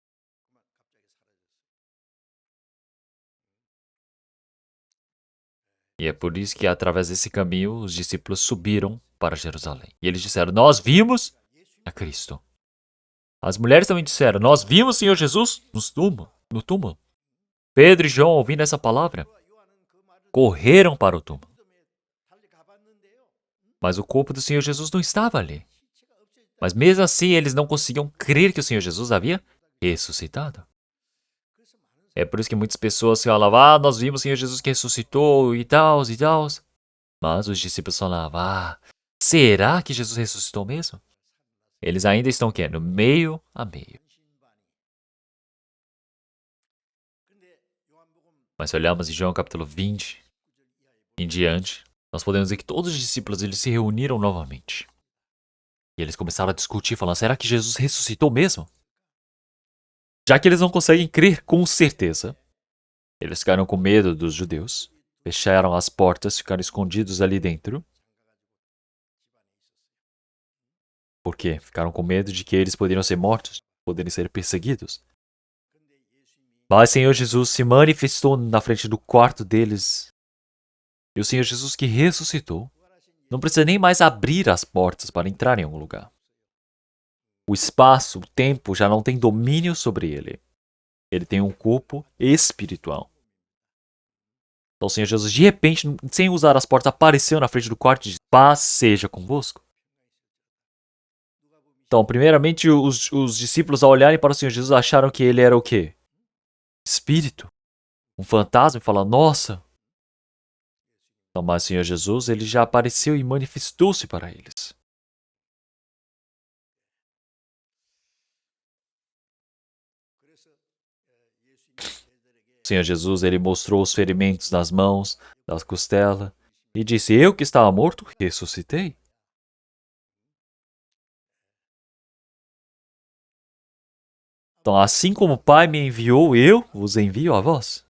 E é por isso que, através desse caminho, os discípulos subiram para Jerusalém. E eles disseram, nós vimos a Cristo. As mulheres também disseram, nós vimos o Senhor Jesus no túmulo. Pedro e João, ouvindo essa palavra, correram para o túmulo. Mas o corpo do Senhor Jesus não estava ali. Mas mesmo assim, eles não conseguiam crer que o Senhor Jesus havia ressuscitado. É por isso que muitas pessoas falavam, nós vimos o Senhor Jesus que ressuscitou e tal, e tal. Mas os discípulos falavam, será que Jesus ressuscitou mesmo? Eles ainda estão o quê? No meio a meio. Mas se olharmos em João capítulo 20 em diante, nós podemos ver que todos os discípulos eles se reuniram novamente. E eles começaram a discutir, falando, será que Jesus ressuscitou mesmo? Já que eles não conseguem crer com certeza, eles ficaram com medo dos judeus, fecharam as portas, ficaram escondidos ali dentro. Por quê? Ficaram com medo de que eles poderiam ser mortos, poderiam ser perseguidos. Mas o Senhor Jesus se manifestou na frente do quarto deles. E o Senhor Jesus que ressuscitou não precisa nem mais abrir as portas para entrar em algum lugar. O espaço, o tempo já não tem domínio sobre ele. Ele tem um corpo espiritual. Então o Senhor Jesus, de repente, sem usar as portas, apareceu na frente do quarto e disse, paz seja convosco. Então, primeiramente, os discípulos, ao olharem para o Senhor Jesus, acharam que ele era o quê? Espírito. Um fantasma e falaram, nossa. Então, mas o Senhor Jesus, ele já apareceu e manifestou-se para eles. O Senhor Jesus, ele mostrou os ferimentos nas mãos, das costelas, e disse, eu que estava morto, ressuscitei. Então, assim como o Pai me enviou, eu vos envio a vós.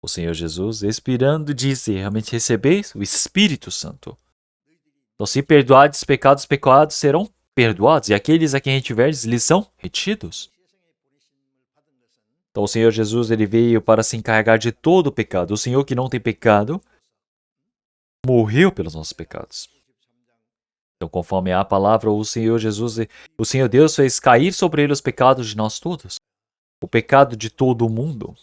O Senhor Jesus, expirando, disse, realmente recebeis o Espírito Santo. Então, se perdoardes pecados, pecados serão perdoados, e aqueles a quem retiverdes, lhes são retidos. Então, o Senhor Jesus, ele veio para se encarregar de todo o pecado. O Senhor que não tem pecado, morreu pelos nossos pecados. Então, conforme a palavra, o Senhor Jesus, o Senhor Deus fez cair sobre ele os pecados de nós todos. O pecado de todo o mundo.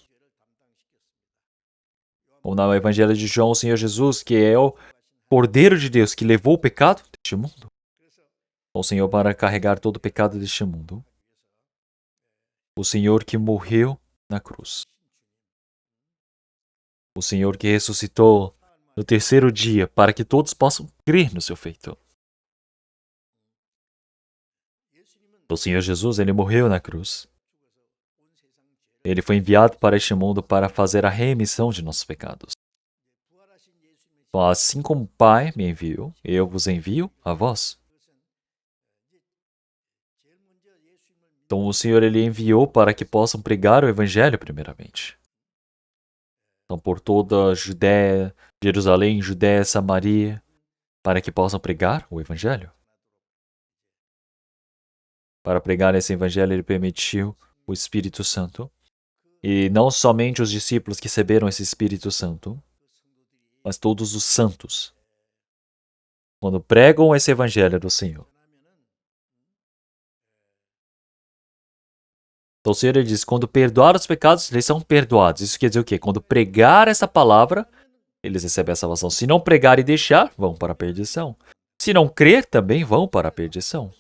Ou no Evangelho de João, o Senhor Jesus, que é o Cordeiro de Deus, que levou o pecado deste mundo. O Senhor para carregar todo o pecado deste mundo. O Senhor que morreu na cruz. O Senhor que ressuscitou no terceiro dia para que todos possam crer no seu feito. O Senhor Jesus, ele morreu na cruz. Ele foi enviado para este mundo para fazer a remissão de nossos pecados. Então, assim como o Pai me enviou, eu vos envio a vós. Então, o Senhor ele enviou para que possam pregar o Evangelho primeiramente. Então, por toda a Judéia, Jerusalém, Judéia, Samaria, para que possam pregar o Evangelho. Para pregar esse Evangelho, ele permitiu o Espírito Santo. E não somente os discípulos que receberam esse Espírito Santo, mas todos os santos, quando pregam esse Evangelho do Senhor. Então o Senhor ele diz, quando perdoar os pecados, eles são perdoados. Isso quer dizer o quê? Quando pregar essa palavra, eles recebem a salvação. Se não pregar e deixar, vão para a perdição. Se não crer, também vão para a perdição.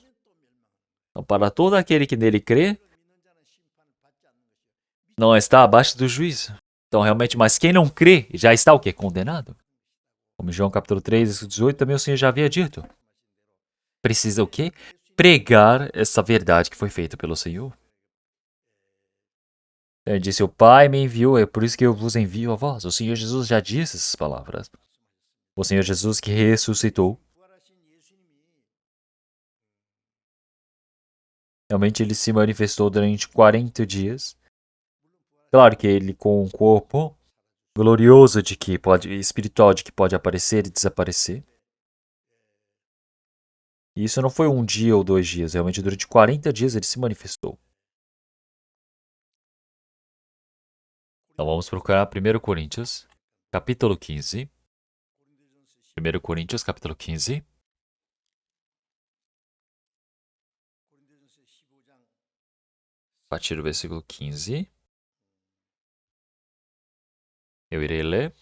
Então, para todo aquele que nele crê, não está abaixo do juízo. Então, realmente, mas quem não crê, já está o quê? Condenado. Como em João capítulo 3, versículo 18, também o Senhor já havia dito. Precisa o quê? Pregar essa verdade que foi feita pelo Senhor. Ele disse, o Pai me enviou, é por isso que eu vos envio a vós. O Senhor Jesus já disse essas palavras. O Senhor Jesus que ressuscitou. Realmente ele se manifestou durante 40 dias. Claro que ele com um corpo glorioso de que pode, espiritual de que pode aparecer e desaparecer. E isso não foi um dia ou 2 dias, realmente durante 40 dias ele se manifestou. Então vamos procurar 1 Coríntios, capítulo 15. 1 Coríntios, capítulo 15. A partir do versículo 15. Eu irei ler.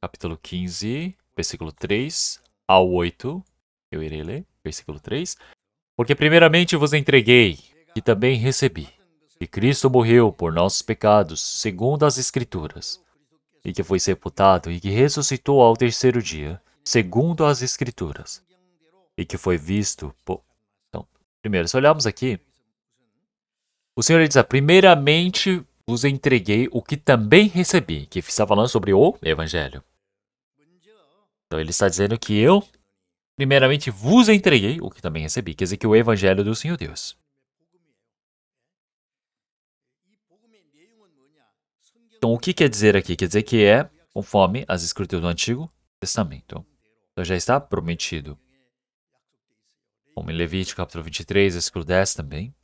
Capítulo 15, versículo 3 ao 8. Eu irei ler, versículo 3. Porque primeiramente vos entreguei, e também recebi, que Cristo morreu por nossos pecados, segundo as Escrituras, e que foi sepultado e que ressuscitou ao terceiro dia, segundo as Escrituras, e que foi visto por... Então, primeiro, se olharmos aqui, o Senhor diz, primeiramente vos entreguei o que também recebi, que está falando sobre o Evangelho. Então ele está dizendo que eu, primeiramente, vos entreguei o que também recebi, quer dizer que o Evangelho do Senhor Deus. Então o que quer dizer aqui? Quer dizer que é conforme as Escrituras do Antigo Testamento. Então já está prometido. Como em Levítico capítulo 23, versículo 10 também.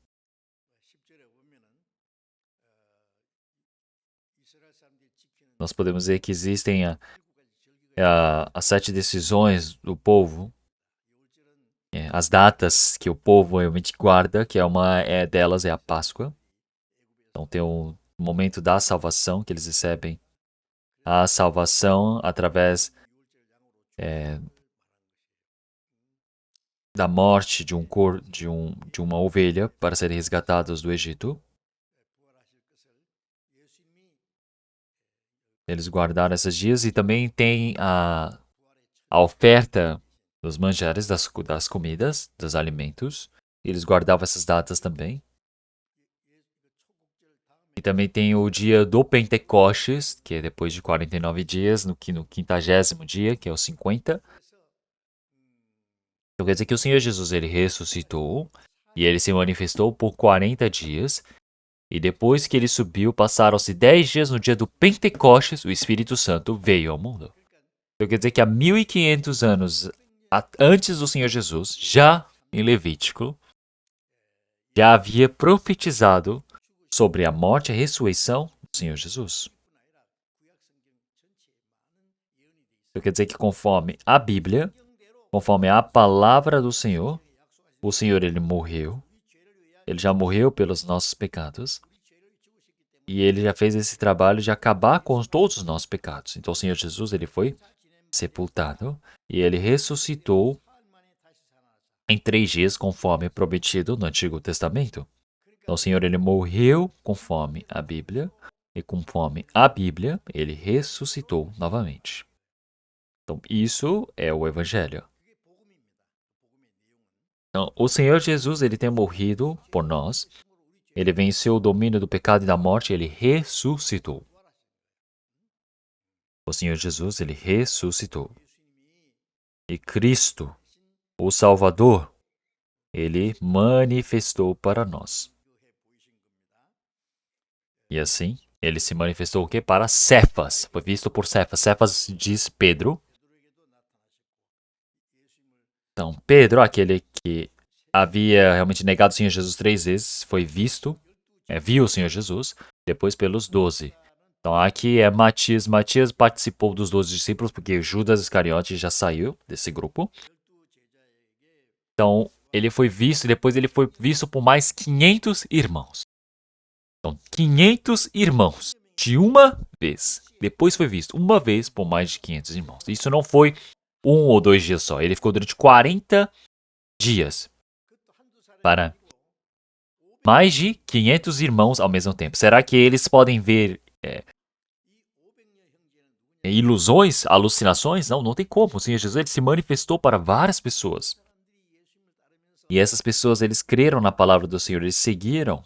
Nós podemos ver que existem as 7 decisões do povo, as datas que o povo realmente guarda, que uma delas é a Páscoa. Então tem o momento da salvação, que eles recebem a salvação através da morte de uma ovelha para serem resgatados do Egito. Eles guardaram esses dias e também tem a oferta dos manjares, das comidas, dos alimentos. Eles guardavam essas datas também. E também tem o dia do Pentecostes, que é depois de 49 dias, no 50º dia, que é o 50. Então quer dizer que o Senhor Jesus, ele ressuscitou e ele se manifestou por 40 dias. E depois que ele subiu, passaram-se 10 dias no dia do Pentecostes, o Espírito Santo veio ao mundo. Então quer dizer que há 1500 anos antes do Senhor Jesus, já em Levítico, já havia profetizado sobre a morte e a ressurreição do Senhor Jesus. Então quer dizer que conforme a Bíblia, conforme a palavra do Senhor, o Senhor ele morreu, ele já morreu pelos nossos pecados, e ele já fez esse trabalho de acabar com todos os nossos pecados. Então o Senhor Jesus ele foi sepultado e ele ressuscitou em 3 dias, conforme prometido no Antigo Testamento. Então o Senhor ele morreu conforme a Bíblia, e conforme a Bíblia, ele ressuscitou novamente. Então isso é o Evangelho. Então, o Senhor Jesus ele tem morrido por nós, ele venceu o domínio do pecado e da morte, ele ressuscitou. O Senhor Jesus ele ressuscitou. E Cristo, o Salvador, ele manifestou para nós. E assim, ele se manifestou o quê? Para Cefas. Foi visto por Cefas. Cefas diz Pedro. Então, Pedro, aquele que havia realmente negado o Senhor Jesus 3 vezes, foi visto, viu o Senhor Jesus, depois pelos 12. Então, aqui é Matias. Matias participou dos 12 discípulos, porque Judas Iscariote já saiu desse grupo. Então, ele foi visto e depois ele foi visto por mais 500 irmãos. Então, 500 irmãos de uma vez. Depois foi visto uma vez por mais de 500 irmãos. Isso não foi 1 ou 2 dias só. Ele ficou durante 40 dias para mais de 500 irmãos ao mesmo tempo. Será que eles podem ver ilusões, alucinações? Não, não tem como. O Senhor Jesus ele se manifestou para várias pessoas. E essas pessoas, eles creram na palavra do Senhor, eles seguiram.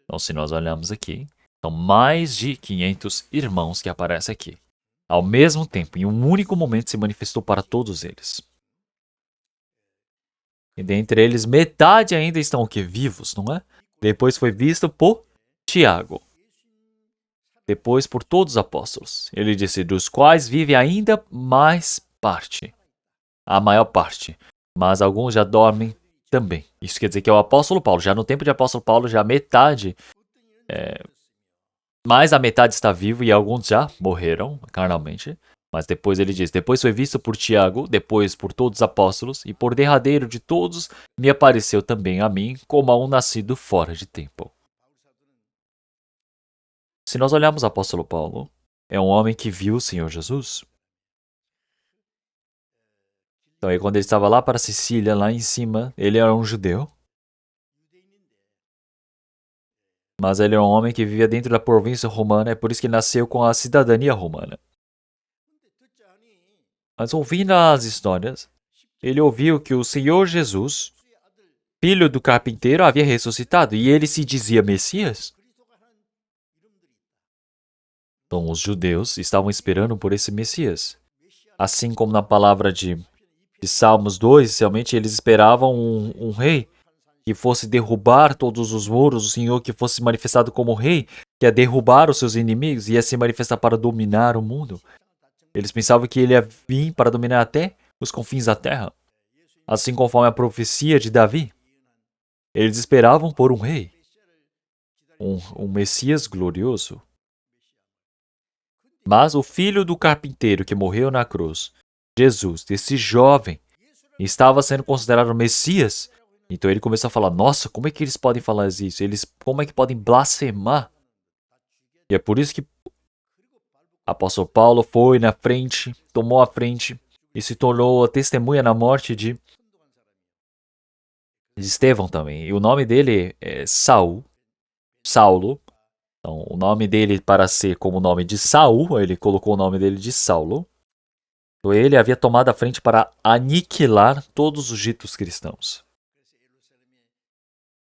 Então, se nós olharmos aqui, são mais de 500 irmãos que aparecem aqui. Ao mesmo tempo, em um único momento, se manifestou para todos eles. E dentre eles, metade ainda estão o quê? Vivos, não é? Depois foi visto por Tiago. Depois por todos os apóstolos. Ele disse, dos quais vive ainda mais parte. A maior parte. Mas alguns já dormem também. Isso quer dizer que é o apóstolo Paulo. Já no tempo de apóstolo Paulo, já metade, mais da metade está vivo e alguns já morreram carnalmente. Mas depois ele diz, depois foi visto por Tiago, depois por todos os apóstolos, e por derradeiro de todos, me apareceu também a mim, como a um nascido fora de tempo. Se nós olharmos o apóstolo Paulo, é um homem que viu o Senhor Jesus. Então, quando ele estava lá para Sicília, lá em cima, ele era um judeu. Mas ele é um homem que vivia dentro da província romana, é por isso que ele nasceu com a cidadania romana. Mas ouvindo as histórias, ele ouviu que o Senhor Jesus, filho do carpinteiro, havia ressuscitado e ele se dizia Messias. Então os judeus estavam esperando por esse Messias. Assim como na palavra de Salmos 2, realmente eles esperavam um rei que fosse derrubar todos os muros, o Senhor que fosse manifestado como rei, que ia derrubar os seus inimigos, ia se manifestar para dominar o mundo. Eles pensavam que ele ia vir para dominar até os confins da terra, assim conforme a profecia de Davi. Eles esperavam por um rei, um Messias glorioso. Mas o filho do carpinteiro que morreu na cruz, Jesus, esse jovem, estava sendo considerado Messias. Então ele começou a falar, nossa, como é que eles podem falar isso? Como é que podem blasfemar? E é por isso que o apóstolo Paulo foi na frente, tomou a frente e se tornou testemunha na morte de Estevão também. E o nome dele é Saulo. Então, o nome dele, para ser como o nome de Saul, ele colocou o nome dele de Saulo. Então, ele havia tomado a frente para aniquilar todos os ditos cristãos.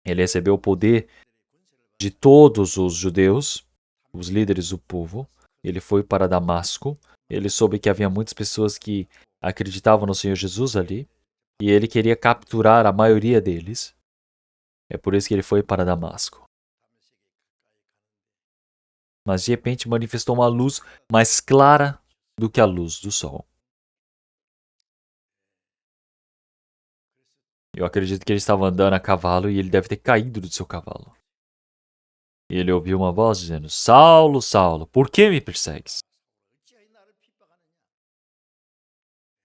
Ele recebeu o poder de todos os judeus, os líderes do povo. Ele foi para Damasco. Ele soube que havia muitas pessoas que acreditavam no Senhor Jesus ali. E ele queria capturar a maioria deles. É por isso que ele foi para Damasco. Mas de repente manifestou uma luz mais clara do que a luz do sol. Eu acredito que ele estava andando a cavalo e ele deve ter caído do seu cavalo. E ele ouviu uma voz dizendo, Saulo, Saulo, por que me persegues?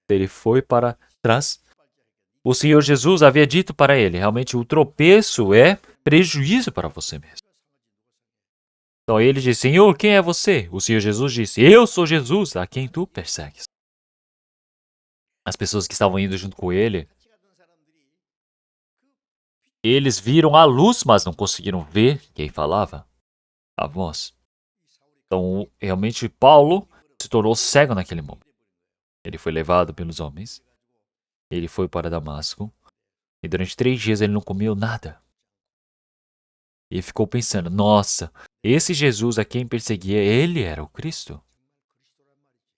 Ele foi para trás. O Senhor Jesus havia dito para ele, realmente o tropeço é prejuízo para você mesmo. Então ele disse, Senhor, quem é você? O Senhor Jesus disse, eu sou Jesus, a quem tu persegues. As pessoas que estavam indo junto com ele, eles viram a luz, mas não conseguiram ver quem falava, a voz. Então, realmente, Paulo se tornou cego naquele momento. Ele foi levado pelos homens. Ele foi para Damasco. E durante 3 dias ele não comeu nada. E ficou pensando, nossa, esse Jesus a quem perseguia, ele era o Cristo.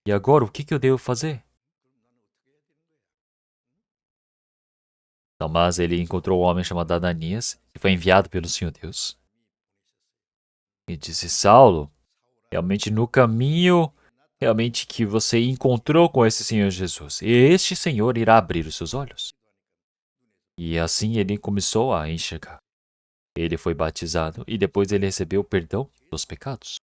E agora, o que eu devo fazer? Então, mas ele encontrou um homem chamado Ananias, que foi enviado pelo Senhor Deus. E disse, Saulo, realmente no caminho, realmente que você encontrou com esse Senhor Jesus, e este Senhor irá abrir os seus olhos. E assim ele começou a enxergar. Ele foi batizado e depois ele recebeu o perdão dos pecados.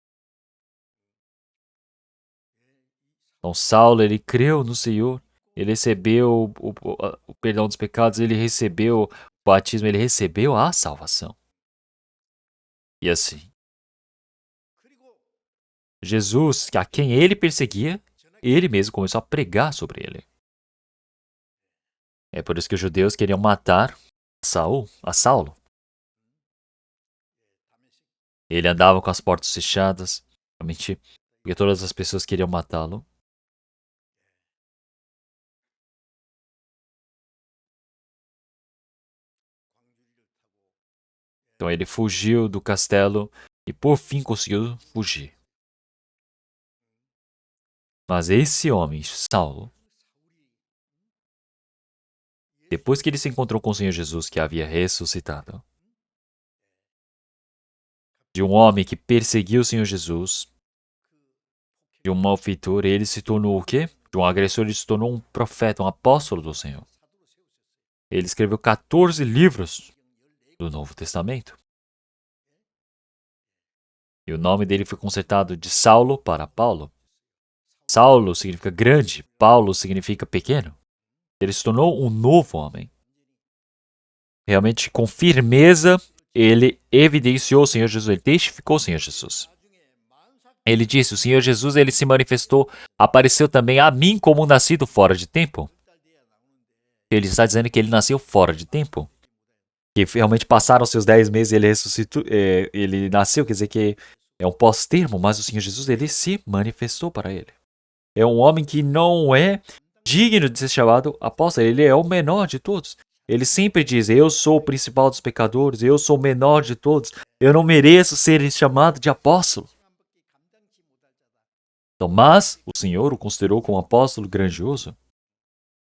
Então Saulo, ele creu no Senhor, ele recebeu o perdão dos pecados, ele recebeu o batismo, ele recebeu a salvação. E assim, Jesus, a quem ele perseguia, ele mesmo começou a pregar sobre ele. É por isso que os judeus queriam matar Saulo. Ele andava com as portas fechadas, realmente, porque todas as pessoas queriam matá-lo. Então ele fugiu do castelo e por fim conseguiu fugir. Mas esse homem, Saulo, depois que ele se encontrou com o Senhor Jesus que havia ressuscitado, de um homem que perseguiu o Senhor Jesus, de um malfeitor, ele se tornou o quê? De um agressor, ele se tornou um profeta, um apóstolo do Senhor. Ele escreveu 14 livros do Novo Testamento. E o nome dele foi consertado de Saulo para Paulo. Saulo significa grande, Paulo significa pequeno. Ele se tornou um novo homem. Realmente, com firmeza, ele evidenciou o Senhor Jesus, ele testificou o Senhor Jesus. Ele disse, o Senhor Jesus, ele se manifestou, apareceu também a mim como nascido fora de tempo. Ele está dizendo que ele nasceu fora de tempo. que realmente passaram seus 10 meses e ele ressuscitou, ele nasceu, quer dizer que é um pós-termo, mas o Senhor Jesus, ele se manifestou para ele. É um homem que não é digno de ser chamado apóstolo, ele é o menor de todos. Ele sempre diz, eu sou o principal dos pecadores, eu sou o menor de todos, eu não mereço ser chamado de apóstolo. Então, mas o Senhor o considerou como um apóstolo grandioso.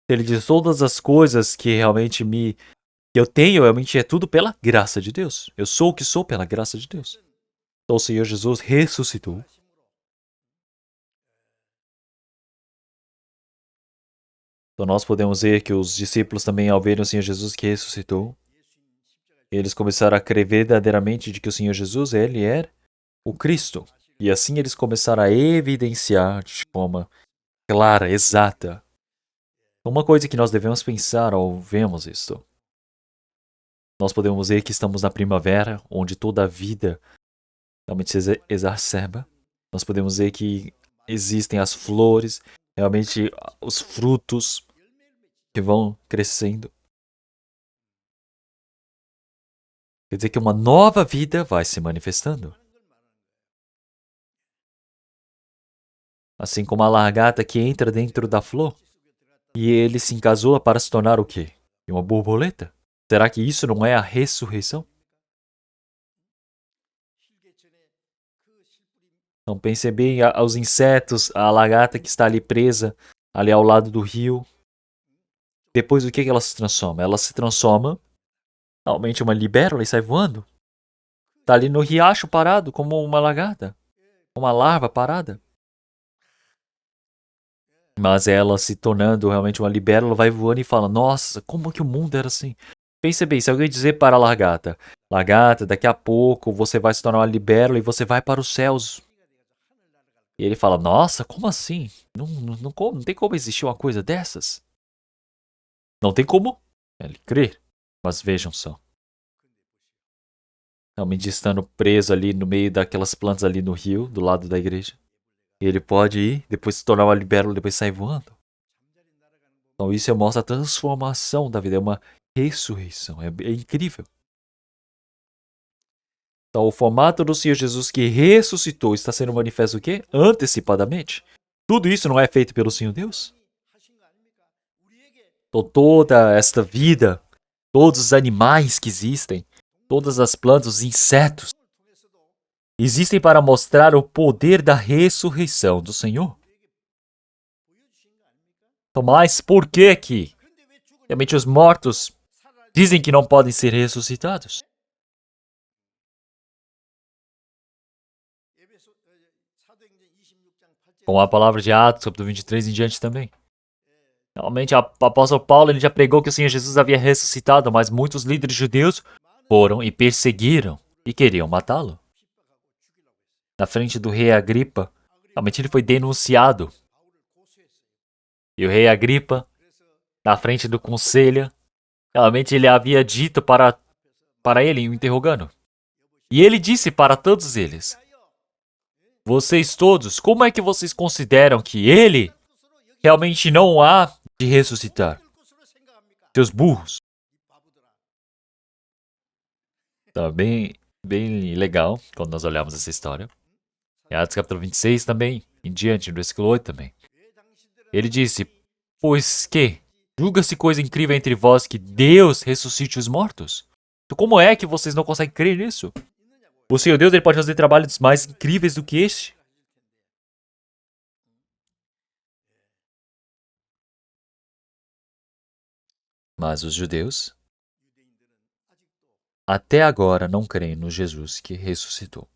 Ele diz, todas as coisas que realmente eu tenho, realmente é tudo pela graça de Deus. Eu sou o que sou pela graça de Deus. Então o Senhor Jesus ressuscitou. Então nós podemos ver que os discípulos também, ao verem o Senhor Jesus que ressuscitou, eles começaram a crer verdadeiramente de que o Senhor Jesus, ele era o Cristo. E assim eles começaram a evidenciar de forma clara, exata. Uma coisa que nós devemos pensar ao vermos isto. Nós podemos ver que estamos na primavera, onde toda a vida realmente se exacerba. Nós podemos ver que existem as flores, realmente os frutos que vão crescendo. Quer dizer que uma nova vida vai se manifestando. Assim como a lagarta que entra dentro da flor e ele se encasula para se tornar o quê? Uma borboleta? Será que isso não é a ressurreição? Então pense bem aos insetos, a lagarta que está ali presa, ali ao lado do rio. Depois o que ela se transforma? Ela se transforma, realmente uma libélula e sai voando. Está ali no riacho parado como uma lagarta, uma larva parada. Mas ela se tornando realmente uma libélula, vai voando e fala, nossa, como que o mundo era assim? Pense bem, se alguém dizer para a lagarta, lagarta, daqui a pouco você vai se tornar uma libélula e você vai para os céus. E ele fala, nossa, como assim? Não tem como existir uma coisa dessas. Não tem como ele crer. Mas vejam só. Realmente estando preso ali no meio daquelas plantas ali no rio, do lado da igreja. E ele pode ir, depois se tornar uma libélula, depois sair voando. Então isso mostra a transformação da vida, é uma ressurreição, é incrível. Então o formato do Senhor Jesus que ressuscitou está sendo manifesto o quê? Antecipadamente. Tudo isso não é feito pelo Senhor Deus? Então toda esta vida, todos os animais que existem, todas as plantas, os insetos, existem para mostrar o poder da ressurreição do Senhor. Então, mas por que realmente os mortos dizem que não podem ser ressuscitados? Com a palavra de Atos, capítulo 23 em diante também. Realmente, o apóstolo Paulo ele já pregou que o Senhor Jesus havia ressuscitado, mas muitos líderes judeus foram e perseguiram e queriam matá-lo. Na frente do rei Agripa, realmente ele foi denunciado. E o rei Agripa, na frente do conselho, realmente ele havia dito para ele, o interrogando. E ele disse para todos eles, vocês todos, como é que vocês consideram que ele realmente não há de ressuscitar? Seus burros. Tá bem legal quando nós olhamos essa história. Em Atos capítulo 26 também, em diante, no versículo 8 também. Ele disse, pois que? Julga-se coisa incrível entre vós que Deus ressuscite os mortos? Então, como é que vocês não conseguem crer nisso? O Senhor Deus ele pode fazer trabalhos mais incríveis do que este? Mas os judeus, até agora, não creem no Jesus que ressuscitou.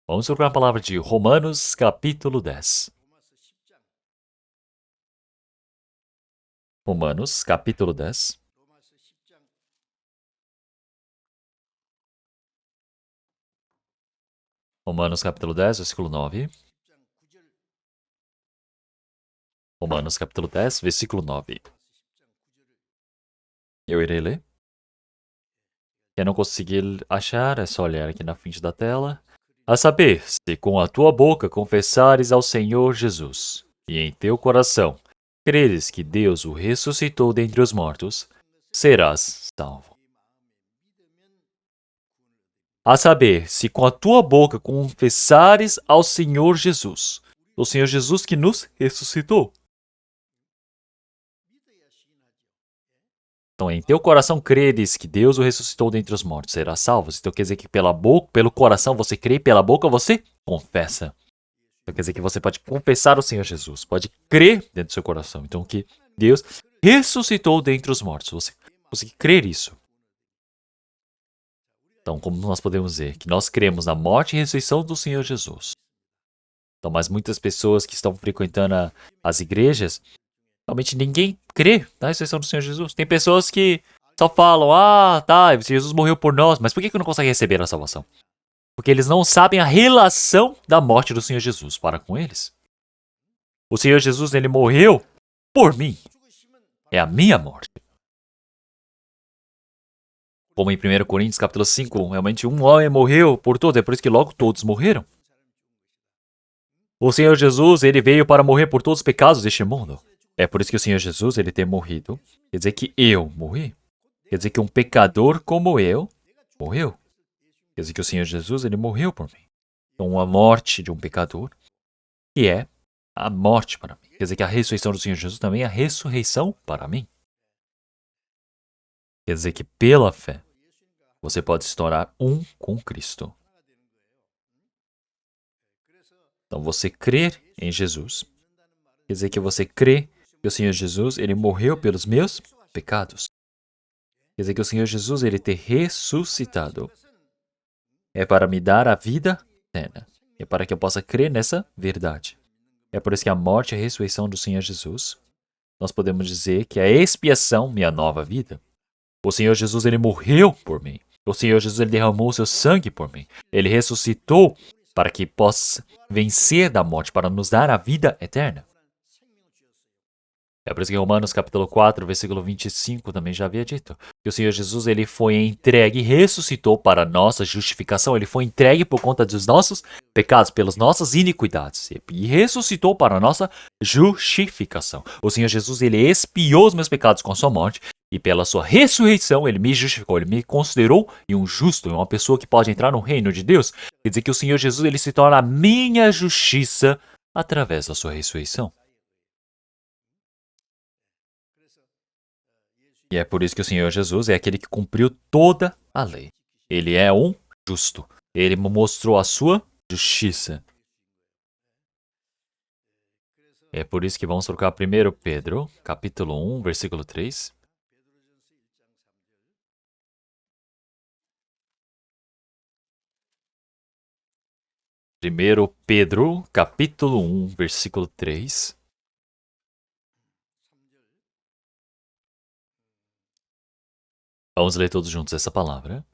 Vamos procurar a palavra de Romanos, capítulo 10. Romanos, capítulo 10. Romanos, capítulo 10, versículo 9. Romanos, capítulo 10, versículo 9. Eu irei ler. Quem não conseguir achar, é só olhar aqui na frente da tela. A saber, se com a tua boca confessares ao Senhor Jesus, e em teu coração creres que Deus o ressuscitou dentre os mortos, serás salvo. A saber, se com a tua boca confessares ao Senhor Jesus, o Senhor Jesus que nos ressuscitou. Então, em teu coração creres que Deus o ressuscitou dentre os mortos, serás salvo. Então, quer dizer que pela boca, pelo coração você crê, pela boca você confessa. Então, quer dizer que você pode confessar o Senhor Jesus, pode crer dentro do seu coração. Então, que Deus ressuscitou dentre os mortos. Você crer isso. Então, como nós podemos dizer? Que nós cremos na morte e ressurreição do Senhor Jesus. Então, mas muitas pessoas que estão frequentando as igrejas, realmente ninguém crê na ressurreição do Senhor Jesus. Tem pessoas que só falam, tá, Jesus morreu por nós, mas por que não conseguem receber a salvação? Porque eles não sabem a relação da morte do Senhor Jesus para com eles. O Senhor Jesus, ele morreu por mim. É a minha morte. Como em 1 Coríntios capítulo 5, realmente um homem morreu por todos, é por isso que logo todos morreram. O Senhor Jesus, ele veio para morrer por todos os pecados deste mundo. É por isso que o Senhor Jesus, ele ter morrido, quer dizer que eu morri. Quer dizer que um pecador como eu morreu. Quer dizer que o Senhor Jesus, ele morreu por mim. Então, a morte de um pecador, que é a morte para mim. Quer dizer que a ressurreição do Senhor Jesus também é a ressurreição para mim. Quer dizer que pela fé, você pode se tornar um com Cristo. Então, você crer em Jesus, quer dizer que você crê que o Senhor Jesus, ele morreu pelos meus pecados. Quer dizer que o Senhor Jesus, ele ter ressuscitado é para me dar a vida eterna. É para que eu possa crer nessa verdade. É por isso que a morte e a ressurreição do Senhor Jesus, nós podemos dizer que a expiação, minha nova vida. O Senhor Jesus, ele morreu por mim. O Senhor Jesus, ele derramou o seu sangue por mim. Ele ressuscitou para que possa vencer da morte, para nos dar a vida eterna. É por isso que Romanos capítulo 4, versículo 25 também já havia dito que o Senhor Jesus, ele foi entregue e ressuscitou para a nossa justificação. Ele foi entregue por conta dos nossos pecados, pelas nossas iniquidades. E ressuscitou para a nossa justificação. O Senhor Jesus, ele expiou os meus pecados com sua morte. E pela sua ressurreição, ele me justificou, ele me considerou um justo, uma pessoa que pode entrar no reino de Deus. Quer dizer que o Senhor Jesus, ele se torna a minha justiça através da sua ressurreição. E é por isso que o Senhor Jesus é aquele que cumpriu toda a lei. Ele é um justo. Ele mostrou a sua justiça. É por isso que vamos trocar 1 Pedro, capítulo 1, versículo 3. Primeiro Pedro, capítulo 1, versículo 3. Vamos ler todos juntos essa palavra.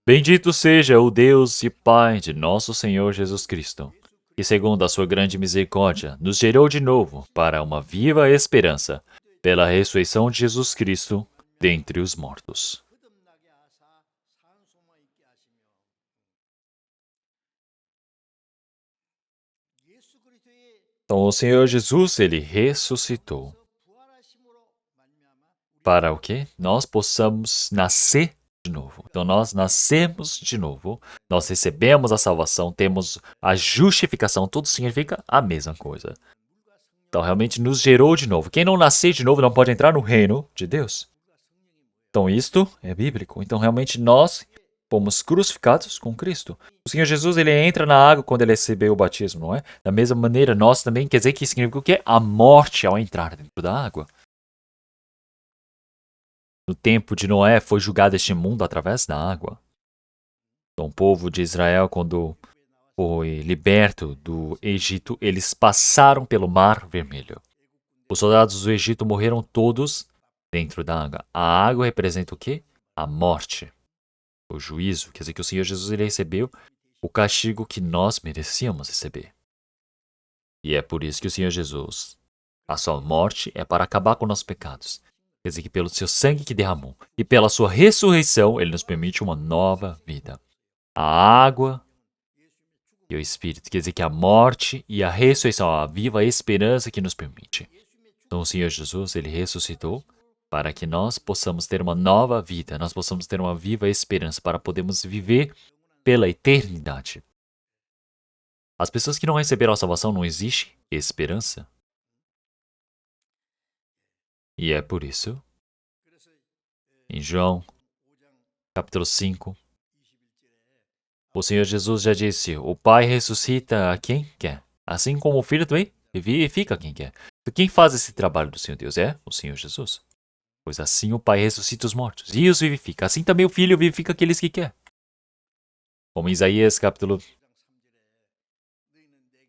Bendito seja o Deus e Pai de nosso Senhor Jesus Cristo, que segundo a sua grande misericórdia, nos gerou de novo para uma viva esperança, pela ressurreição de Jesus Cristo dentre os mortos. Então, o Senhor Jesus, ele ressuscitou para o quê? Nós possamos nascer de novo. Então, nós nascemos de novo, nós recebemos a salvação, temos a justificação, tudo significa a mesma coisa. Então, realmente nos gerou de novo. Quem não nascer de novo não pode entrar no reino de Deus. Então, isto é bíblico. Então, realmente nós fomos crucificados com Cristo. O Senhor Jesus, ele entra na água quando ele recebeu o batismo, não é? Da mesma maneira, nós também, quer dizer que significa o quê? A morte ao entrar dentro da água. No tempo de Noé, foi julgado este mundo através da água. Então, o povo de Israel, quando foi liberto do Egito, eles passaram pelo Mar Vermelho. Os soldados do Egito morreram todos dentro da água. A água representa o quê? A morte. O juízo, quer dizer que o Senhor Jesus, ele recebeu o castigo que nós merecíamos receber. E é por isso que o Senhor Jesus, a sua morte é para acabar com nossos pecados. Quer dizer que pelo seu sangue que derramou e pela sua ressurreição, ele nos permite uma nova vida. A água e o Espírito, quer dizer que a morte e a ressurreição, a viva esperança que nos permite. Então o Senhor Jesus, Ele ressuscitou para que nós possamos ter uma nova vida, nós possamos ter uma viva esperança, para podermos viver pela eternidade. As pessoas que não receberam a salvação, não existe esperança. E é por isso, em João, capítulo 5, o Senhor Jesus já disse, o Pai ressuscita a quem quer, assim como o Filho também vivifica quem quer. Então, quem faz esse trabalho do Senhor Deus é o Senhor Jesus. Pois assim o Pai ressuscita os mortos e os vivifica. Assim também o Filho vivifica aqueles que quer. Como em Isaías capítulo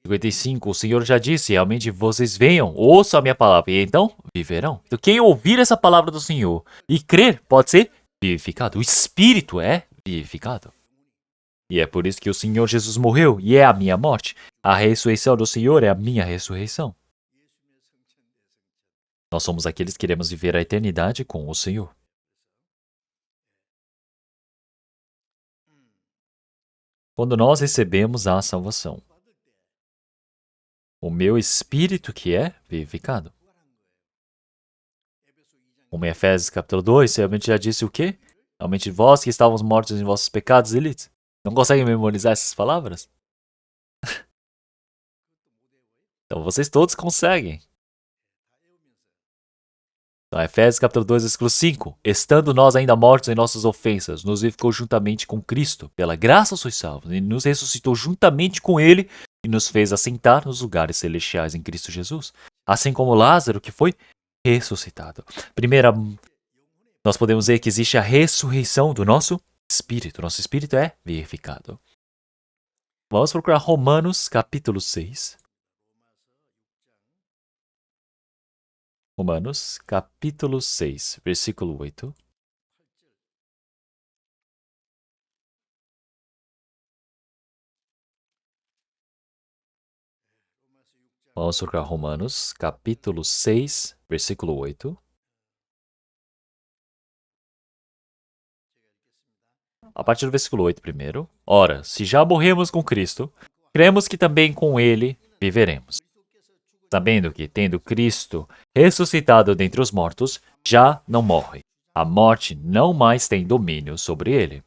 55, o Senhor já disse, realmente vocês venham, ouçam a minha palavra e então viverão. Então quem ouvir essa palavra do Senhor e crer pode ser vivificado. O Espírito é vivificado. E é por isso que o Senhor Jesus morreu e é a minha morte. A ressurreição do Senhor é a minha ressurreição. Nós somos aqueles que queremos viver a eternidade com o Senhor. Quando nós recebemos a salvação, o meu espírito que é vivificado. Como em Efésios capítulo 2, realmente já disse o quê? Realmente vós que estávamos mortos em vossos pecados, elites. Não conseguem memorizar essas palavras? Então vocês todos conseguem. Então, Efésios capítulo 2, versículo 5. Estando nós ainda mortos em nossas ofensas, nos vivificou juntamente com Cristo. Pela graça sois salvos. E nos ressuscitou juntamente com Ele e nos fez assentar nos lugares celestiais em Cristo Jesus. Assim como Lázaro, que foi ressuscitado. Primeira, nós podemos ver que existe a ressurreição do nosso espírito. Nosso espírito é vivificado. Vamos procurar Romanos capítulo 6. Romanos, capítulo 6, versículo 8. Vamos procurar Romanos, capítulo 6, versículo 8. A partir do versículo 8 primeiro. Ora, se já morremos com Cristo, cremos que também com Ele viveremos. Sabendo que, tendo Cristo ressuscitado dentre os mortos, já não morre. A morte não mais tem domínio sobre ele.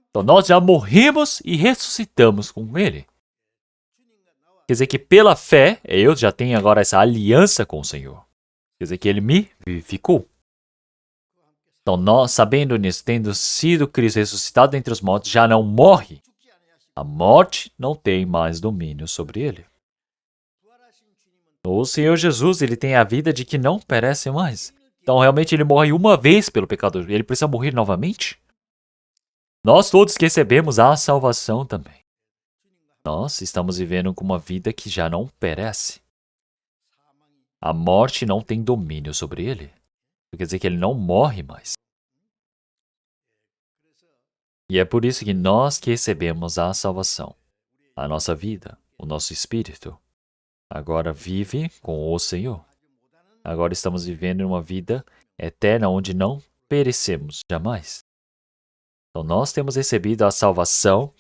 Então nós já morrimos e ressuscitamos com ele. Quer dizer que pela fé, eu já tenho agora essa aliança com o Senhor. Quer dizer que ele me vivificou. Então nós, sabendo nisso, tendo sido Cristo ressuscitado dentre os mortos, já não morre. A morte não tem mais domínio sobre ele. O Senhor Jesus, ele tem a vida de que não perece mais. Então, realmente, ele morre uma vez pelo pecador. Ele precisa morrer novamente? Nós todos que recebemos a salvação também. Nós estamos vivendo com uma vida que já não perece. A morte não tem domínio sobre ele. Quer dizer que ele não morre mais. E é por isso que nós que recebemos a salvação, a nossa vida, o nosso espírito, agora vive com o Senhor. Agora estamos vivendo uma vida eterna onde não perecemos jamais. Então nós temos recebido a salvação,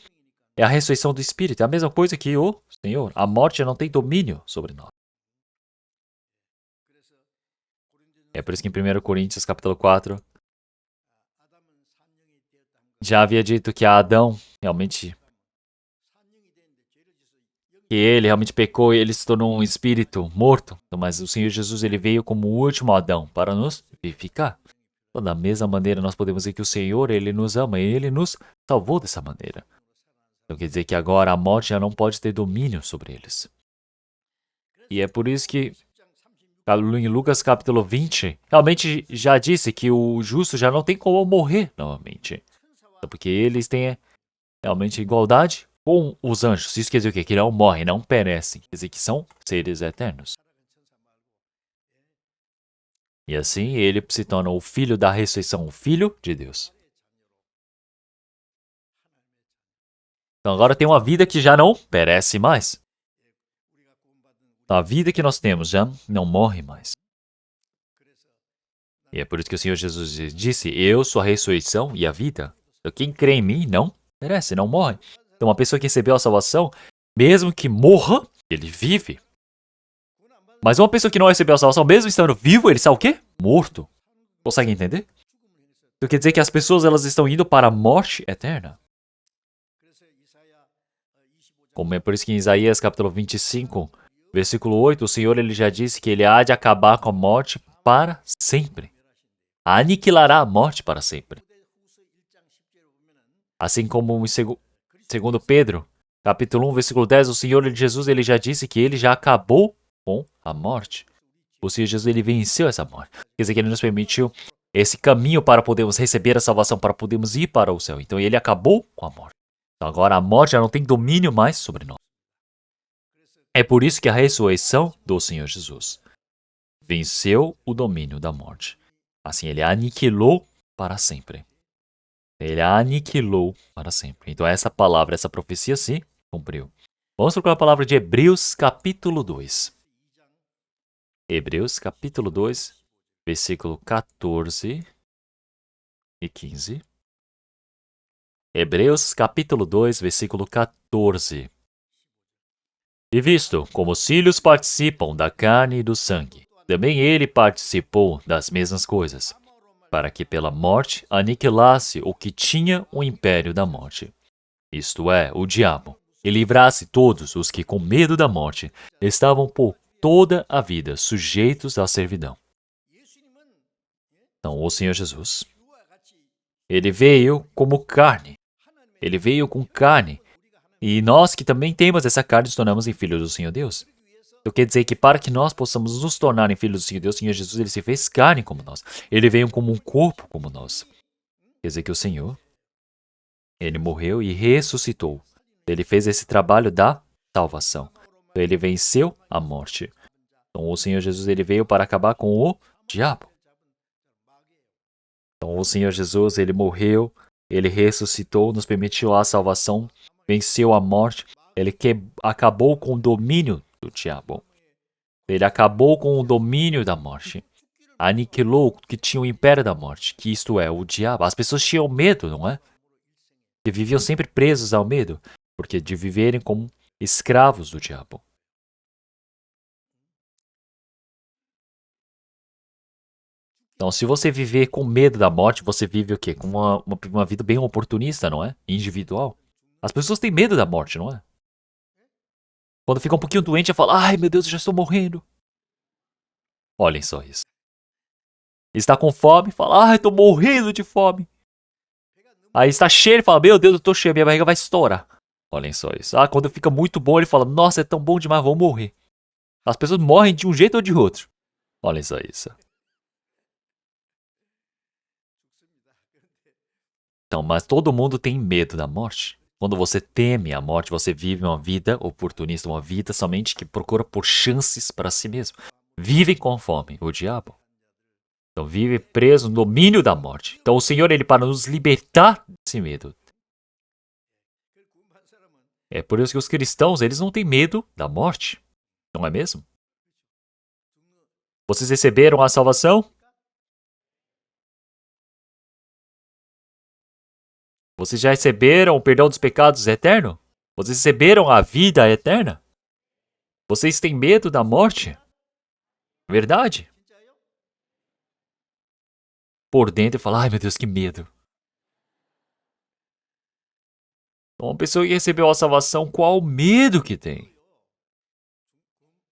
é a ressurreição do Espírito, é a mesma coisa que o Senhor. A morte não tem domínio sobre nós. É por isso que em 1 Coríntios capítulo 4, já havia dito que Adão realmente que ele realmente pecou e ele se tornou um espírito morto. Mas o Senhor Jesus ele veio como o último Adão para nos vivificar. Então, da mesma maneira, nós podemos dizer que o Senhor ele nos ama e ele nos salvou dessa maneira. Então quer dizer que agora a morte já não pode ter domínio sobre eles. E é por isso que em Lucas capítulo 20, realmente já disse que o justo já não tem como morrer novamente. Porque eles têm realmente igualdade com os anjos. Isso quer dizer o quê? Que não morrem, não perecem. Quer dizer que são seres eternos. E assim ele se torna o filho da ressurreição, o filho de Deus. Então agora tem uma vida que já não perece mais. Então, a vida que nós temos já não morre mais. E é por isso que o Senhor Jesus disse, eu sou a ressurreição e a vida. Então, quem crê em mim não perece, não morre. Então, uma pessoa que recebeu a salvação, mesmo que morra, ele vive. Mas uma pessoa que não recebeu a salvação, mesmo estando vivo, ele está o quê? Morto. Consegue entender? Isso quer dizer que as pessoas elas estão indo para a morte eterna. Como é por isso que em Isaías capítulo 25, versículo 8, o Senhor ele já disse que ele há de acabar com a morte para sempre. Aniquilará a morte para sempre. Assim como em segundo Pedro, capítulo 1, versículo 10, o Senhor Jesus ele já disse que ele já acabou com a morte. O Senhor Jesus ele venceu essa morte. Quer dizer que ele nos permitiu esse caminho para podermos receber a salvação, para podermos ir para o céu. Então ele acabou com a morte. Então agora a morte já não tem domínio mais sobre nós. É por isso que a ressurreição do Senhor Jesus venceu o domínio da morte. Assim, ele aniquilou para sempre. Ele aniquilou para sempre. Então essa palavra, essa profecia se cumpriu. Vamos procurar a palavra de Hebreus capítulo 2. Hebreus capítulo 2, versículo 14 e 15. Hebreus capítulo 2, versículo 14. E visto como os filhos participam da carne e do sangue, também ele participou das mesmas coisas, para que pela morte aniquilasse o que tinha o império da morte, isto é, o diabo, e livrasse todos os que com medo da morte estavam por toda a vida sujeitos à servidão. Então, o Senhor Jesus, ele veio como carne, ele veio com carne, e nós que também temos essa carne nos tornamos em filhos do Senhor Deus. Então quer dizer que para que nós possamos nos tornar em filhos do Senhor Deus, o Senhor Jesus ele se fez carne como nós. Ele veio como um corpo como nós. Quer dizer que o Senhor, ele morreu e ressuscitou. Ele fez esse trabalho da salvação. Então ele venceu a morte. Então o Senhor Jesus ele veio para acabar com o diabo. Então o Senhor Jesus ele morreu, ele ressuscitou, nos permitiu a salvação, venceu a morte. Ele acabou com o domínio do diabo. Ele acabou com o domínio da morte. Aniquilou o que tinha o império da morte, que isto é, o diabo. As pessoas tinham medo, não é? Que viviam sempre presos ao medo, porque de viverem como escravos do diabo. Então, se você viver com medo da morte, você vive o quê? Com uma vida bem oportunista, não é? Individual. As pessoas têm medo da morte, não é? Quando fica um pouquinho doente, fala, ai meu Deus, eu já estou morrendo. Olhem só isso. Está com fome, fala, ai, estou morrendo de fome. Aí está cheio, ele fala, meu Deus, eu estou cheio, minha barriga vai estourar. Olhem só isso. Ah, quando fica muito bom, ele fala, nossa, é tão bom demais, vou morrer. As pessoas morrem de um jeito ou de outro. Olhem só isso. Então, mas todo mundo tem medo da morte. Quando você teme a morte, você vive uma vida oportunista, uma vida somente que procura por chances para si mesmo. Vive conforme o diabo. Então vive preso no domínio da morte. Então o Senhor, ele para nos libertar desse medo. É por isso que os cristãos, eles não têm medo da morte. Não é mesmo? Vocês receberam a salvação? Vocês já receberam o perdão dos pecados eterno? Vocês receberam a vida eterna? Vocês têm medo da morte? Verdade? Por dentro e fala, ai meu Deus, que medo. Então, uma pessoa que recebeu a salvação, qual o medo que tem?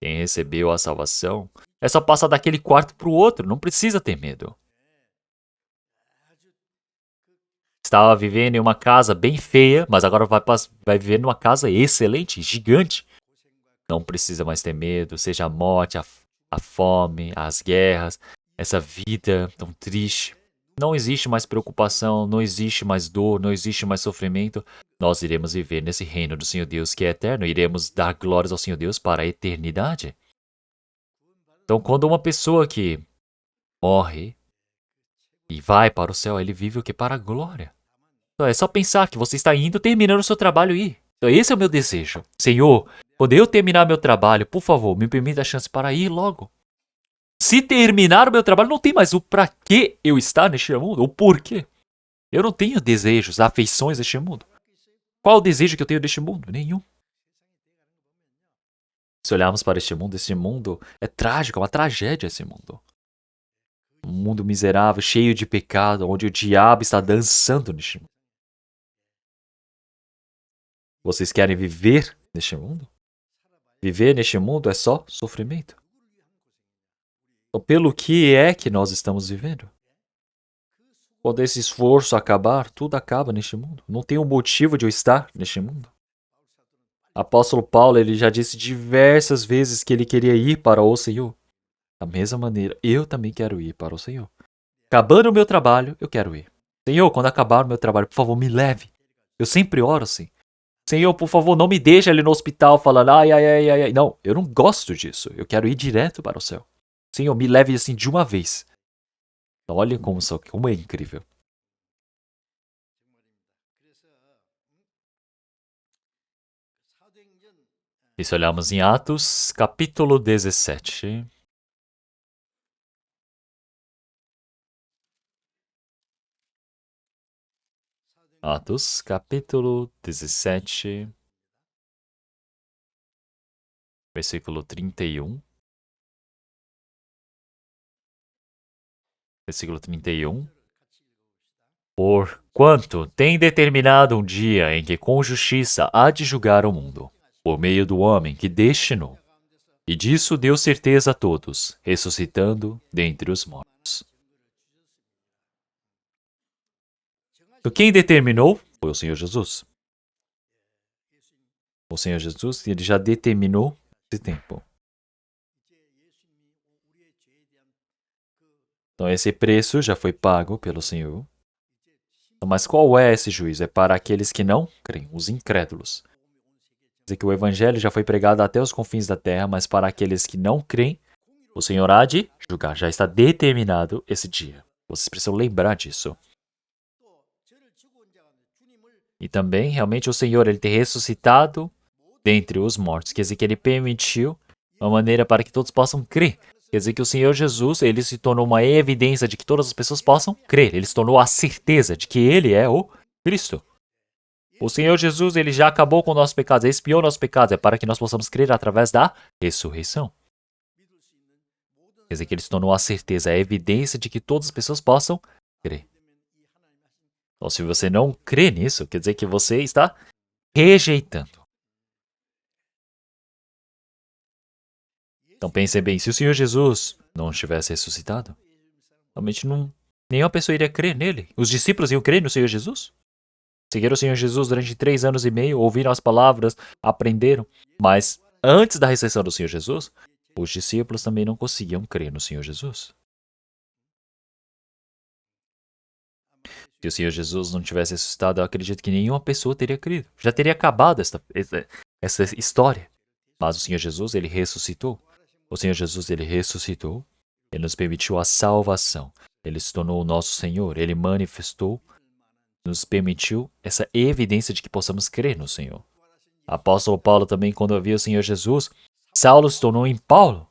Quem recebeu a salvação é só passar daquele quarto para o outro, não precisa ter medo. Estava vivendo em uma casa bem feia, mas agora vai viver numa casa excelente, gigante. Não precisa mais ter medo, seja a morte, a fome, as guerras, essa vida tão triste. Não existe mais preocupação, não existe mais dor, não existe mais sofrimento. Nós iremos viver nesse reino do Senhor Deus que é eterno. Iremos dar glórias ao Senhor Deus para a eternidade. Então, quando uma pessoa que morre e vai para o céu, ele vive o que? Para a glória. Então, é só pensar que você está indo terminando o seu trabalho e ir. Então, esse é o meu desejo. Senhor, quando eu terminar meu trabalho, por favor, me permita a chance para ir logo. Se terminar o meu trabalho, não tem mais o para que eu estar neste mundo, o porquê. Eu não tenho desejos, afeições deste mundo. Qual o desejo que eu tenho deste mundo? Nenhum. Se olharmos para este mundo é trágico, é uma tragédia esse mundo. Um mundo miserável, cheio de pecado, onde o diabo está dançando neste mundo. Vocês querem viver neste mundo? Viver neste mundo é só sofrimento. Então, pelo que é que nós estamos vivendo? Quando esse esforço acabar, tudo acaba neste mundo. Não tem um motivo de eu estar neste mundo. Apóstolo Paulo, ele já disse diversas vezes que ele queria ir para o Senhor. Da mesma maneira, eu também quero ir para o Senhor. Acabando o meu trabalho, eu quero ir. Senhor, quando acabar o meu trabalho, por favor, me leve. Eu sempre oro assim. Senhor, por favor, não me deixe ali no hospital falando ai, ai, ai, ai, ai. Não, eu não gosto disso. Eu quero ir direto para o céu. Senhor, me leve assim de uma vez. Então, olhem como é incrível. E se olharmos em Atos, capítulo 17. Atos, capítulo 17, versículo 31. Versículo 31. Porquanto tem determinado um dia em que com justiça há de julgar o mundo, por meio do homem que destinou. E disso deu certeza a todos, ressuscitando dentre os mortos. Então, quem determinou foi o Senhor Jesus. O Senhor Jesus, ele já determinou esse tempo. Então, esse preço já foi pago pelo Senhor. Então, mas qual é esse juízo? É para aqueles que não creem, os incrédulos. Quer dizer que o evangelho já foi pregado até os confins da terra, mas para aqueles que não creem, o Senhor há de julgar. Já está determinado esse dia. Vocês precisam lembrar disso. E também, realmente, o Senhor ele tem ressuscitado dentre os mortos. Quer dizer que ele permitiu uma maneira para que todos possam crer. Quer dizer que o Senhor Jesus ele se tornou uma evidência de que todas as pessoas possam crer. Ele se tornou a certeza de que ele é o Cristo. O Senhor Jesus ele já acabou com nossos pecados, expiou nossos pecados. É para que nós possamos crer através da ressurreição. Quer dizer que ele se tornou a certeza, a evidência de que todas as pessoas possam crer. Então, se você não crê nisso, quer dizer que você está rejeitando. Então pense bem, se o Senhor Jesus não estivesse ressuscitado, realmente nenhuma pessoa iria crer nele. Os discípulos iam crer no Senhor Jesus? Seguiram o Senhor Jesus durante 3 anos e meio, ouviram as palavras, aprenderam. Mas antes da ressurreição do Senhor Jesus, os discípulos também não conseguiam crer no Senhor Jesus. Se o Senhor Jesus não tivesse ressuscitado, eu acredito que nenhuma pessoa teria crido. Já teria acabado essa história. Mas o Senhor Jesus, ele ressuscitou. O Senhor Jesus, ele ressuscitou. Ele nos permitiu a salvação. Ele se tornou o nosso Senhor. Ele manifestou, nos permitiu essa evidência de que possamos crer no Senhor. Apóstolo Paulo também, quando viu o Senhor Jesus, Saulo se tornou em Paulo.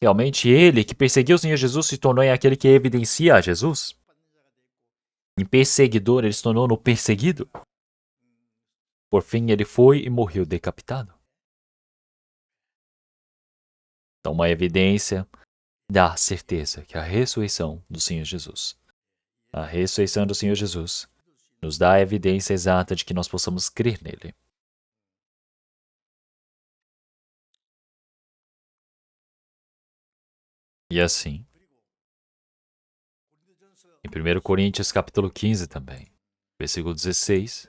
Realmente ele que perseguiu o Senhor Jesus se tornou em aquele que evidencia a Jesus. Em perseguidor, ele se tornou no perseguido. Por fim, ele foi e morreu decapitado. Então, uma evidência da certeza que a ressurreição do Senhor Jesus, a ressurreição do Senhor Jesus, nos dá a evidência exata de que nós possamos crer nele. E assim, em 1 Coríntios capítulo 15 também, versículo 16.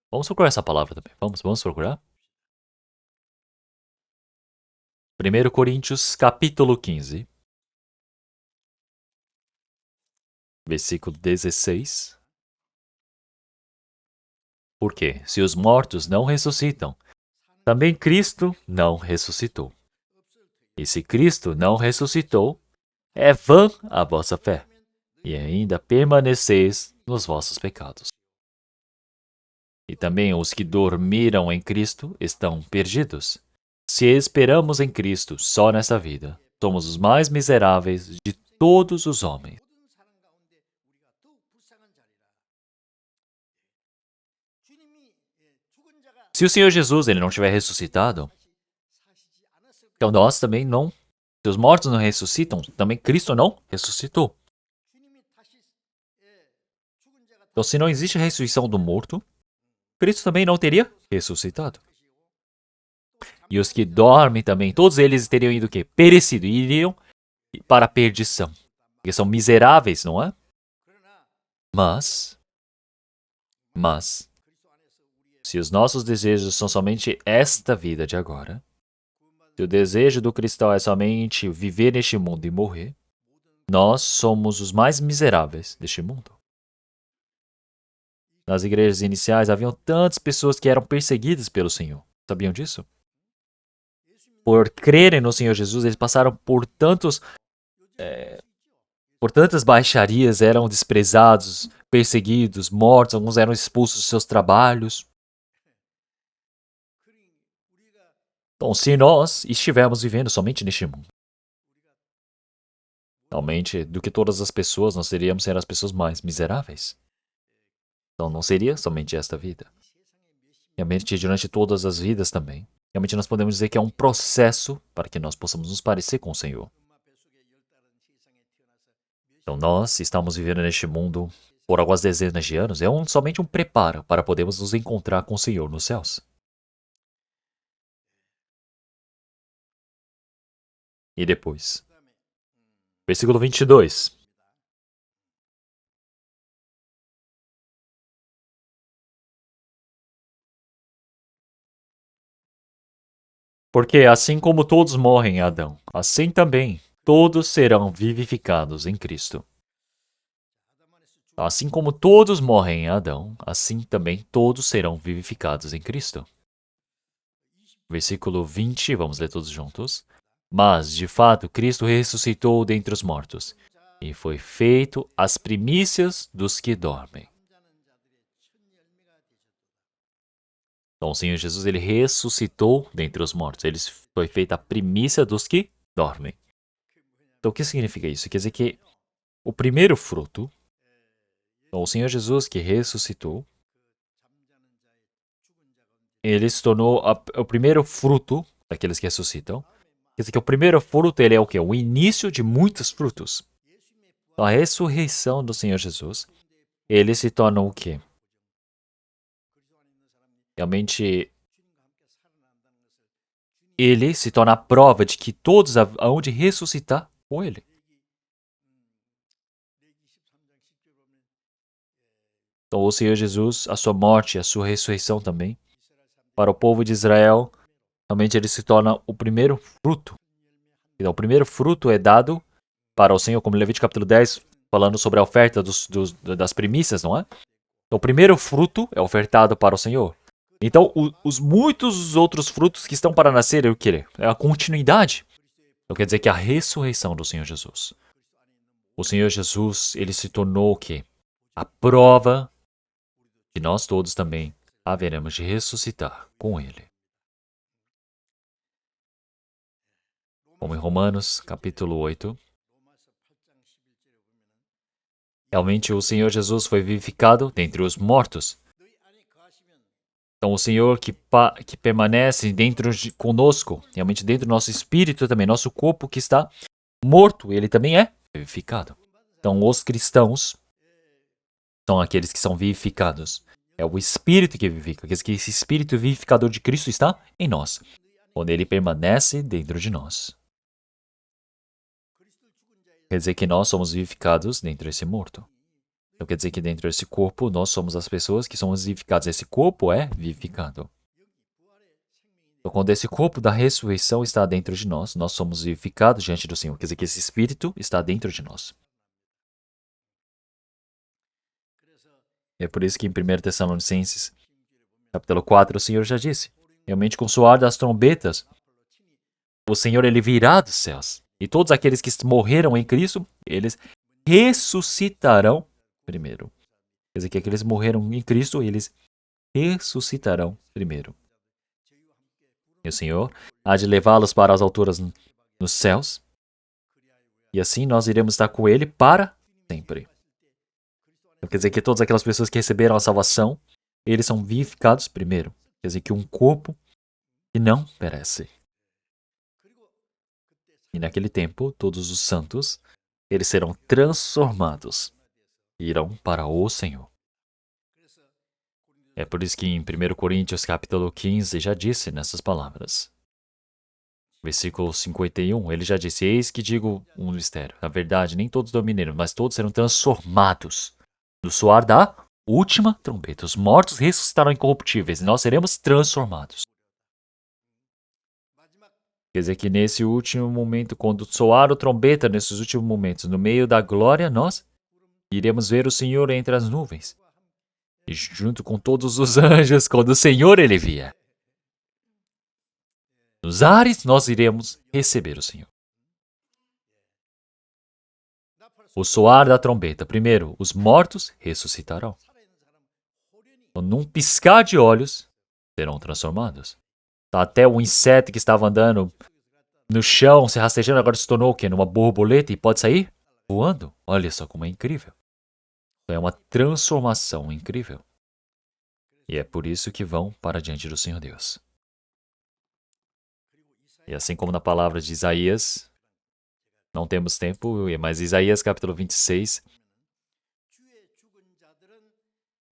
Vamos procurar essa palavra também. Vamos procurar? 1 Coríntios capítulo 15, versículo 16. Porque se os mortos não ressuscitam, também Cristo não ressuscitou. E se Cristo não ressuscitou, é vã a vossa fé, e ainda permaneceis nos vossos pecados. E também os que dormiram em Cristo estão perdidos. Se esperamos em Cristo só nesta vida, somos os mais miseráveis de todos os homens. Se o Senhor Jesus ele não tiver ressuscitado, então nós também não. Se os mortos não ressuscitam, também Cristo não ressuscitou. Então, se não existe a ressurreição do morto, Cristo também não teria ressuscitado. E os que dormem também, todos eles teriam ido o quê? Perecido, e iriam para a perdição. Porque são miseráveis, não é? Mas, se os nossos desejos são somente esta vida de agora, se o desejo do cristão é somente viver neste mundo e morrer, nós somos os mais miseráveis deste mundo. Nas igrejas iniciais haviam tantas pessoas que eram perseguidas pelo Senhor. Sabiam disso? Por crerem no Senhor Jesus, eles passaram por tantas baixarias, eram desprezados, perseguidos, mortos, alguns eram expulsos dos seus trabalhos. Então, se nós estivermos vivendo somente neste mundo, realmente, do que todas as pessoas, nós seríamos ser as pessoas mais miseráveis. Então, não seria somente esta vida. Realmente, durante todas as vidas também. Realmente, nós podemos dizer que é um processo para que nós possamos nos parecer com o Senhor. Então, nós estamos vivendo neste mundo por algumas dezenas de anos. Somente um preparo para podermos nos encontrar com o Senhor nos céus. E depois. Versículo 22. Porque assim como todos morrem em Adão, assim também todos serão vivificados em Cristo. Assim como todos morrem em Adão, assim também todos serão vivificados em Cristo. Versículo 20, vamos ler todos juntos. Mas, de fato, Cristo ressuscitou dentre os mortos, e foi feito as primícias dos que dormem. Então, o Senhor Jesus, ele ressuscitou dentre os mortos. Ele foi feita a primícia dos que dormem. Então, o que significa isso? Quer dizer que o primeiro fruto, então, o Senhor Jesus que ressuscitou, ele se tornou o primeiro fruto daqueles que ressuscitam. Quer dizer que o primeiro fruto, ele é o quê? O início de muitos frutos. Então, a ressurreição do Senhor Jesus, ele se torna o quê? Realmente, ele se torna a prova de que todos hão de ressuscitar com ele. Então, o Senhor Jesus, a sua morte e a sua ressurreição também, para o povo de Israel, realmente ele se torna o primeiro fruto. Então, o primeiro fruto é dado para o Senhor, como Levítico capítulo 10, falando sobre a oferta das primícias, não é? Então, o primeiro fruto é ofertado para o Senhor. Então, os muitos outros frutos que estão para nascer, é o que? É a continuidade. Então, quer dizer que a ressurreição do Senhor Jesus. O Senhor Jesus, ele se tornou o quê? A prova que nós todos também haveremos de ressuscitar com ele. Como em Romanos, capítulo 8. Realmente o Senhor Jesus foi vivificado dentre os mortos. Então o Senhor que permanece dentro de conosco, realmente dentro do nosso espírito também, nosso corpo que está morto, ele também é vivificado. Então os cristãos são aqueles que são vivificados. É o Espírito que vivifica, quer dizer que esse Espírito vivificador de Cristo está em nós, quando ele permanece dentro de nós. Quer dizer que nós somos vivificados dentro desse morto. Então quer dizer que dentro desse corpo, nós somos as pessoas que somos vivificadas. Esse corpo é vivificado. Então quando esse corpo da ressurreição está dentro de nós, nós somos vivificados diante do Senhor. Quer dizer que esse Espírito está dentro de nós. É por isso que em 1 Tessalonicenses, capítulo 4, o Senhor já disse, realmente com o soar das trombetas, o Senhor ele virá dos céus. E todos aqueles que morreram em Cristo, eles ressuscitarão primeiro. Quer dizer que aqueles que morreram em Cristo, eles ressuscitarão primeiro. E o Senhor há de levá-los para as alturas nos céus. E assim nós iremos estar com Ele para sempre. Então, quer dizer que todas aquelas pessoas que receberam a salvação, eles são vivificados primeiro. Quer dizer que um corpo que não perece. E naquele tempo, todos os santos, eles serão transformados e irão para o Senhor. É por isso que em 1 Coríntios capítulo 15 já disse nessas palavras. Versículo 51, ele já disse, eis que digo um mistério. Na verdade, nem todos dominarão, mas todos serão transformados. No soar da última trombeta, os mortos ressuscitarão incorruptíveis e nós seremos transformados. Quer dizer que nesse último momento, quando soar a trombeta, nesses últimos momentos, no meio da glória, nós iremos ver o Senhor entre as nuvens. E junto com todos os anjos, quando o Senhor ele vier. Nos ares, nós iremos receber o Senhor. O soar da trombeta. Primeiro, os mortos ressuscitarão. Então, num piscar de olhos, serão transformados. Até o inseto que estava andando no chão, se rastejando, agora se tornou o quê? Numa borboleta e pode sair voando. Olha só como é incrível. É uma transformação incrível. E é por isso que vão para diante do Senhor Deus. E assim como na palavra de Isaías, não temos tempo, mas Isaías capítulo 26,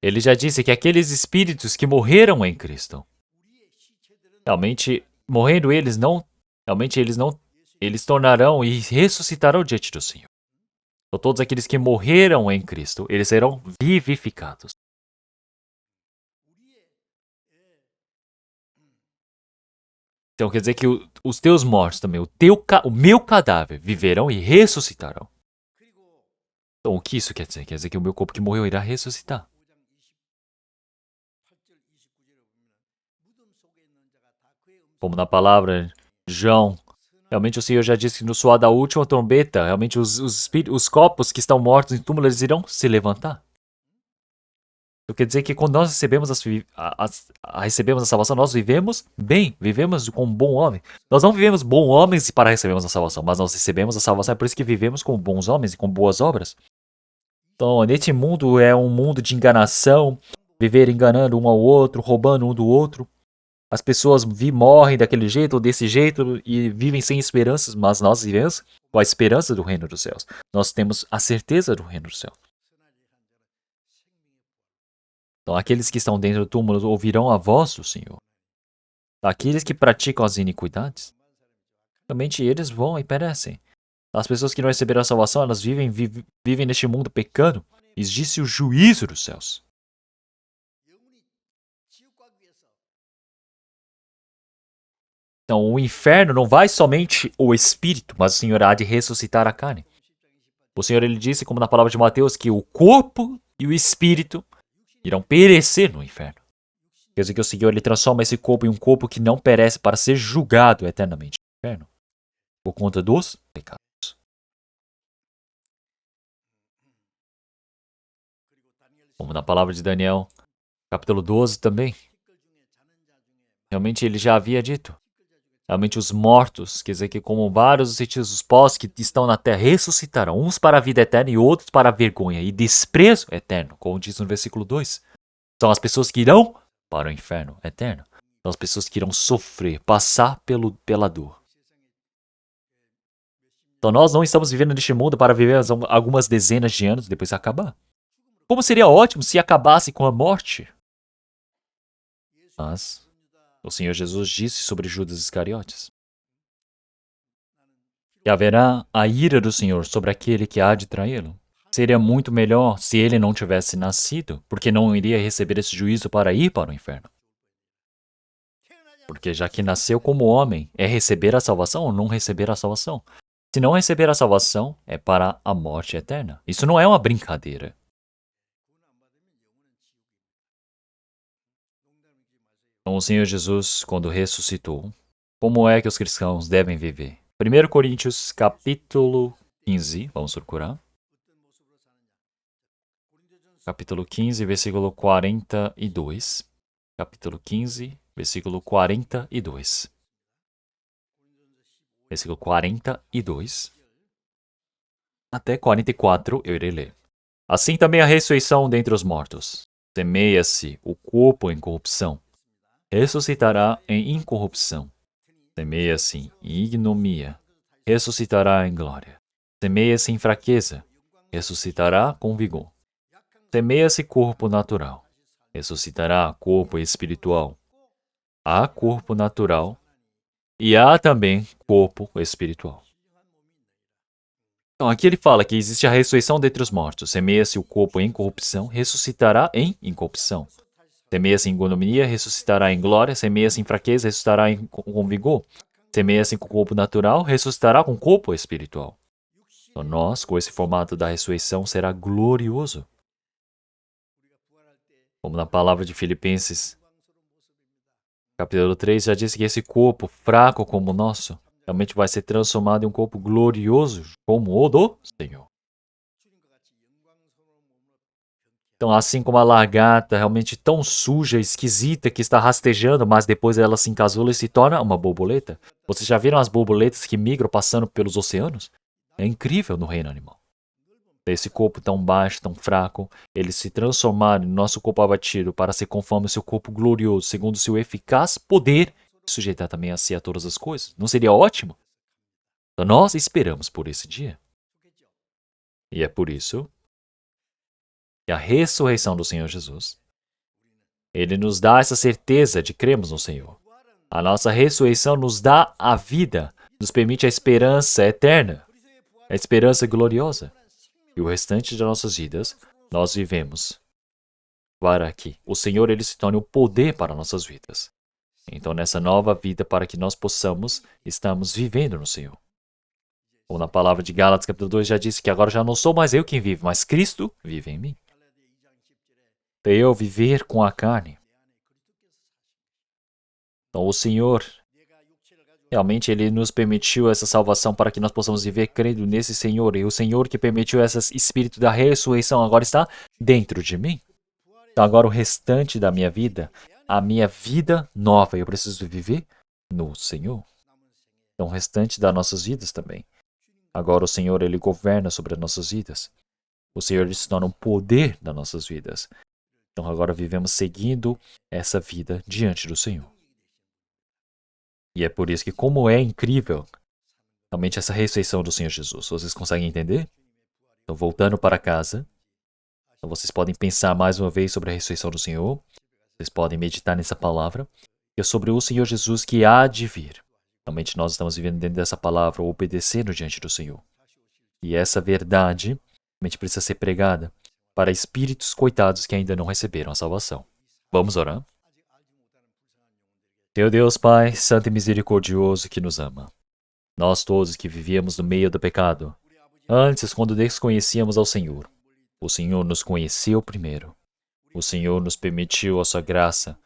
ele já disse que aqueles espíritos que morreram em Cristo, realmente, morrendo eles tornarão e ressuscitarão diante do Senhor. Então, todos aqueles que morreram em Cristo, eles serão vivificados. Então quer dizer que os teus mortos também, o meu cadáver, viverão e ressuscitarão. Então o que isso quer dizer? Quer dizer que o meu corpo que morreu irá ressuscitar. Como na palavra João, realmente o Senhor já disse que no soar da última trombeta, realmente os corpos que estão mortos em túmulo, eles irão se levantar. Então quer dizer que quando nós recebemos a salvação, nós vivemos bem, vivemos como um bom homem. Nós não vivemos bons homens para recebermos a salvação, mas nós recebemos a salvação, é por isso que vivemos como bons homens e com boas obras. Então, neste mundo é um mundo de enganação, viver enganando um ao outro, roubando um do outro. As pessoas morrem daquele jeito ou desse jeito e vivem sem esperanças, mas nós vivemos com a esperança do reino dos céus. Nós temos a certeza do reino dos céus. Então, aqueles que estão dentro do túmulo ouvirão a voz do Senhor. Aqueles que praticam as iniquidades, realmente eles vão e perecem. As pessoas que não receberam a salvação, elas vivem neste mundo pecando. Existe o juízo dos céus. Então, o inferno não vai somente o espírito, mas o Senhor há de ressuscitar a carne. O Senhor ele disse, como na palavra de Mateus, que o corpo e o espírito irão perecer no inferno. Quer dizer que o Senhor ele transforma esse corpo em um corpo que não perece para ser julgado eternamente no inferno. Por conta dos pecados. Como na palavra de Daniel, capítulo 12 também. Realmente ele já havia dito. Realmente os mortos, quer dizer que como vários os pós que estão na terra ressuscitarão, uns para a vida eterna e outros para a vergonha e desprezo eterno, como diz no versículo 2. São as pessoas que irão para o inferno eterno. São as pessoas que irão sofrer, passar pela dor. Então nós não estamos vivendo neste mundo para viver algumas dezenas de anos e depois acabar. Como seria ótimo se acabasse com a morte. Mas o Senhor Jesus disse sobre Judas Iscariotes que haverá a ira do Senhor sobre aquele que há de traí-lo. Seria muito melhor se ele não tivesse nascido, porque não iria receber esse juízo para ir para o inferno. Porque já que nasceu como homem, é receber a salvação ou não receber a salvação? Se não receber a salvação, é para a morte eterna. Isso não é uma brincadeira. Então, o Senhor Jesus, quando ressuscitou, como é que os cristãos devem viver? 1 Coríntios, capítulo 15, vamos procurar. Capítulo 15, versículo 42. Capítulo 15, versículo 42. Versículo 42 até 44 eu irei ler. Assim também a ressurreição dentre os mortos. Semeia-se o corpo em corrupção, ressuscitará em incorrupção. Semeia-se em ignomia, ressuscitará em glória. Semeia-se em fraqueza, ressuscitará com vigor. Semeia-se corpo natural, ressuscitará corpo espiritual. Há corpo natural e há também corpo espiritual. Então, aqui ele fala que existe a ressurreição dentre os mortos. Semeia-se o corpo em corrupção, ressuscitará em incorrupção. Semeia-se em ignomia, ressuscitará em glória. Semeia-se em fraqueza, ressuscitará com vigor. Semeia-se com corpo natural, ressuscitará com corpo espiritual. Então, nós, com esse formato da ressurreição, será glorioso. Como na palavra de Filipenses, capítulo 3, já disse que esse corpo fraco como o nosso, realmente vai ser transformado em um corpo glorioso como o do Senhor. Então, assim como a lagarta realmente tão suja, esquisita, que está rastejando, mas depois ela se encasula e se torna uma borboleta. Vocês já viram as borboletas que migram passando pelos oceanos? É incrível no reino animal. Esse corpo tão baixo, tão fraco, ele se transformar no nosso corpo abatido para ser conforme o seu corpo glorioso, segundo o seu eficaz poder, e sujeitar também a si a todas as coisas. Não seria ótimo? Então nós esperamos por esse dia. E é por isso que a ressurreição do Senhor Jesus, ele nos dá essa certeza de cremos no Senhor. A nossa ressurreição nos dá a vida, nos permite a esperança eterna, a esperança gloriosa. E o restante de nossas vidas, nós vivemos para que o Senhor ele se torne o poder para nossas vidas. Então, nessa nova vida, para que nós possamos, estamos vivendo no Senhor. Ou na palavra de Gálatas, capítulo 2, já disse que agora já não sou mais eu quem vive, mas Cristo vive em mim. Eu viver com a carne. Então, o Senhor, realmente, Ele nos permitiu essa salvação para que nós possamos viver crendo nesse Senhor. E o Senhor que permitiu esse Espírito da ressurreição agora está dentro de mim. Então, agora o restante da minha vida, a minha vida nova, eu preciso viver no Senhor. Então, o restante das nossas vidas também. Agora o Senhor, Ele governa sobre as nossas vidas. O Senhor, Ele se torna um poder das nossas vidas. Então, agora vivemos seguindo essa vida diante do Senhor. E é por isso que, como é incrível, realmente, essa ressurreição do Senhor Jesus. Vocês conseguem entender? Então, voltando para casa, então vocês podem pensar mais uma vez sobre a ressurreição do Senhor. Vocês podem meditar nessa palavra. E é sobre o Senhor Jesus que há de vir. Realmente, nós estamos vivendo dentro dessa palavra, obedecendo diante do Senhor. E essa verdade realmente precisa ser pregada para espíritos coitados que ainda não receberam a salvação. Vamos orar? Teu Deus Pai, santo e misericordioso que nos ama. Nós todos que vivíamos no meio do pecado, antes quando desconhecíamos ao Senhor, o Senhor nos conheceu primeiro. O Senhor nos permitiu a sua graça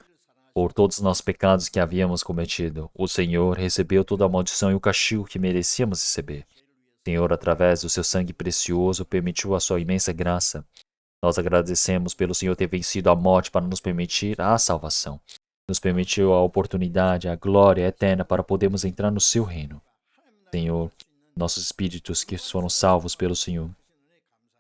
por todos os nossos pecados que havíamos cometido. O Senhor recebeu toda a maldição e o castigo que merecíamos receber. O Senhor, através do seu sangue precioso, permitiu a sua imensa graça. Nós agradecemos pelo Senhor ter vencido a morte para nos permitir a salvação. Nos permitiu a oportunidade, a glória eterna para podermos entrar no seu reino. Senhor, nossos espíritos que foram salvos pelo Senhor,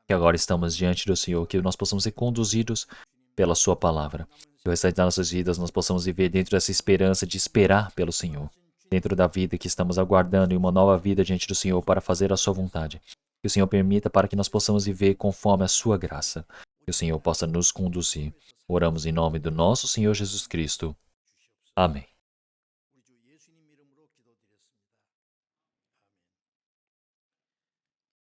que agora estamos diante do Senhor, que nós possamos ser conduzidos pela sua palavra. Que o restante das nossas vidas nós possamos viver dentro dessa esperança de esperar pelo Senhor. Dentro da vida que estamos aguardando e uma nova vida diante do Senhor para fazer a sua vontade. Que o Senhor permita para que nós possamos viver conforme a sua graça. Que o Senhor possa nos conduzir. Oramos em nome do nosso Senhor Jesus Cristo. Amém.